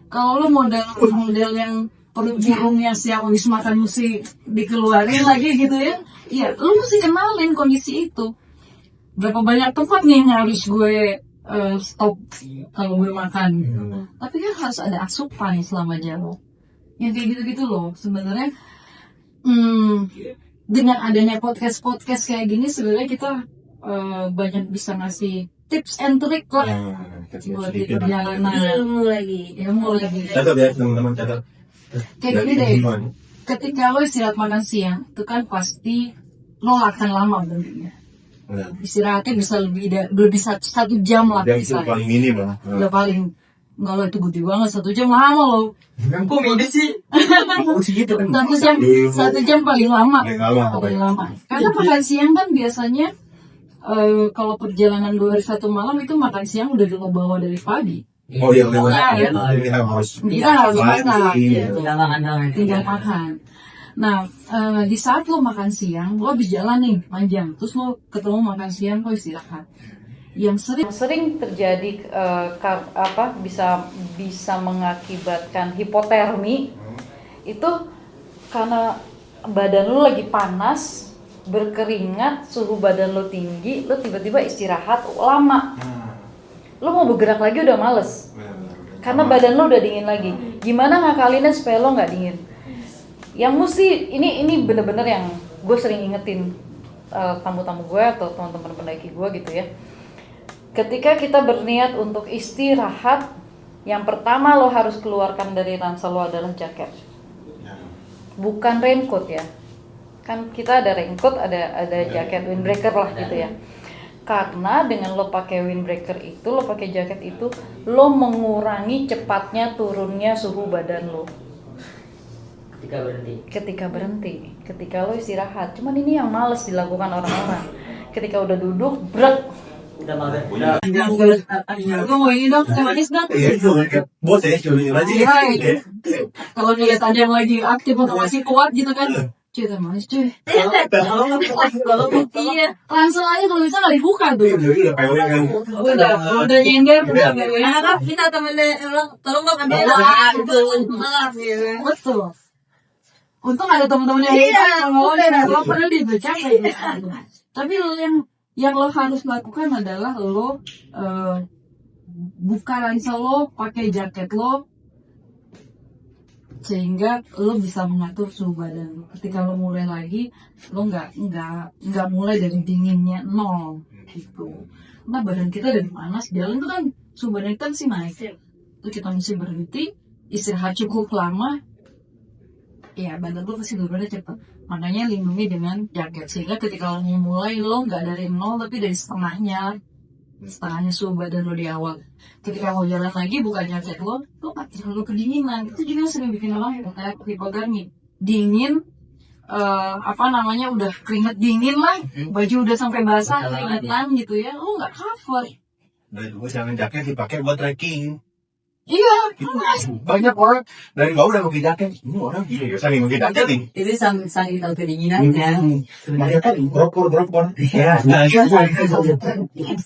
B: Kalau lo model yang perut burungnya siap habis makan mesti dikeluarin lagi gitu ya, iya lo mesti kenalin kondisi itu. Berapa banyak tempat nih yang harus gue stop kalau gue makan. Tapi kan harus ada asupan selama jalan. Yang kayak gitu-gitu loh sebenarnya. Dengan adanya podcast kayak gini sebenarnya kita banyak bisa ngasih tips and trick lah buat di perjalanan.
A: Ilmu lagi.
D: Catat ya teman-teman, catat.
B: Kayak gini deh, ketika lo istirahat makan siang itu kan pasti lo akan lama berhentinya. Istirahatnya bisa lebih 1 jam lah.
D: Yang itu paling minim lah.
B: Udah paling enggak lo itu gede banget 1 jam lama lo.
C: Kok beda sih? Gitu kan.
B: 1 jam paling lama.
D: Paling lama.
B: Karena makan siang kan biasanya kalau perjalanan 2 hari 1 malam itu makan siang udah bawa dari pagi.
D: Oh iya, udah
B: Ya,
D: kita harus
B: kita harus masak.
C: Tinggal
B: makan. Nah, di saat lo makan siang, lo habis jalan nih panjang, terus lo ketemu makan siang, lo istirahat. Yang sering terjadi bisa mengakibatkan hipotermi itu karena badan lo lagi panas, berkeringat, suhu badan lo tinggi, lo tiba-tiba istirahat lama. Lo mau bergerak lagi udah males. Karena badan lo udah dingin lagi. Gimana ngakalinnya supaya lo nggak dingin? Yang mesti ini bener-bener yang gue sering ingetin tamu-tamu gue atau teman-teman pendaki gue gitu ya. Ketika kita berniat untuk istirahat, yang pertama lo harus keluarkan dari ransel lo adalah jaket. Bukan raincoat ya. Kan kita ada raincoat, ada jaket windbreaker lah gitu ya. Karena dengan lo pakai windbreaker itu, lo pakai jaket itu, lo mengurangi cepatnya turunnya suhu badan lo. Ketika berhenti, ketika lo istirahat. Cuman ini yang males dilakukan orang-orang. Ketika udah duduk, brek.
C: Udah mager.
B: Lo mau ini dong, teh manis dong.
D: Bos ya, coba aja.
B: Kalau ngeliat ada yang lagi aktif atau masih kuat gitu kan. Cuy, teh manis cuy. Iya, langsung aja kalau bisa nggak dibuka tuh. Udah nyender, udah
A: Kita temennya bilang, tolong bang ambil.
B: betul. Untung ada temen-temennya yang mau deh, lo pernah dibacain. Tapi lo yang lo harus lakukan adalah lo buka ransel lo, pakai jaket lo, sehingga lo bisa mengatur suhu badan lo. Ketika lo mulai lagi, lo nggak mulai dari dinginnya 0 gitu. Nah badan kita dari panas, jalan itu kan suhu badan kita sih naik. Itu kita mesti berhenti, istirahat cukup lama. Ya badan lo pasti berubahnya cepet. Makanya lindungi dengan jaket, sehingga ketika lo mulai lo nggak dari 0 tapi dari setengahnya suhu badan lo di awal. Ketika mau jalan lagi buka jaket lo nggak terlalu kedinginan. Itu juga sering bikin orang hipotermi, dingin, udah keringet dingin lah, baju udah sampai basah keringetan gitu ya, lo nggak cover.
D: Nah itu jangan jaket dipakai buat trekking.
B: Iya,
D: Banyak orang dari bawah udah pakai jaket. Ini orang saling pakai jaket nih.
C: Itu saling tahu kedinginannya.
D: Banyak kan brokor. Iya.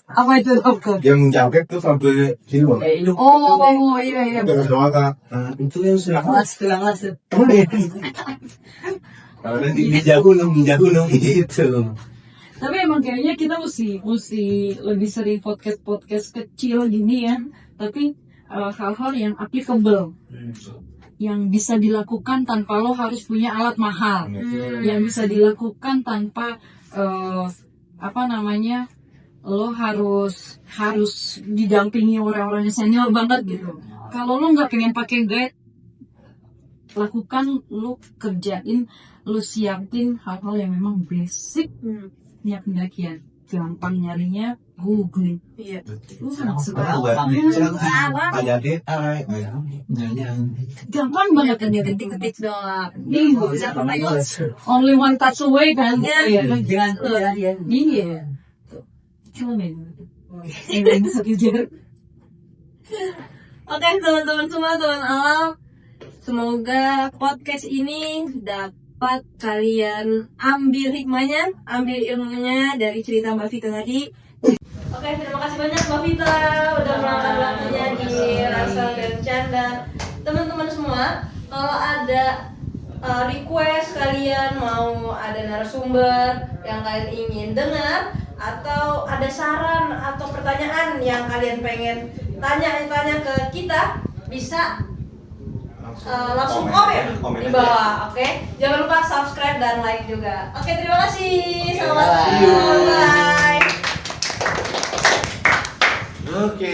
B: apa itu dokter?
D: Yang jaket tuh sampai sini bang.
B: Oh iya.
D: Terus doang kak. Itu yang sudah
C: Kelas.
D: kalau nanti ninja gunung gitu.
B: Tapi emang kayaknya kita mesti lebih sering podcast kecil gini ya. Tapi hal-hal yang applicable, yang bisa dilakukan tanpa lo harus punya alat mahal, yang bisa dilakukan tanpa lo harus didampingi orang-orang yang senior banget gitu. Kalau lo nggak pengen pakai guide, lakukan, lo kerjain, lo siapin hal-hal yang memang basic niat pendakian. Gampang nyarinya, googling.
A: Iya.
B: Gampang banget kan dia
A: Ketik doang.
B: only one touch away kan.
C: Jangan.
B: Iya. Kilometer.
A: Oke teman-teman semua, teman alam, Semoga podcast ini dapat kalian ambil hikmahnya, ambil ilmunya dari cerita Mbak Vita tadi. Oke, terima kasih banyak Mbak Vita udah meluangkan waktunya di Rasa dan Canda. Teman-teman semua, kalau ada request kalian mau ada narasumber yang kalian ingin dengar, atau ada saran atau pertanyaan yang kalian pengen tanya ke kita, bisa langsung komen di bawah. Oke, jangan lupa subscribe dan like juga. Oke, terima kasih. Selamat
C: Bye.
A: bye.
D: Oke.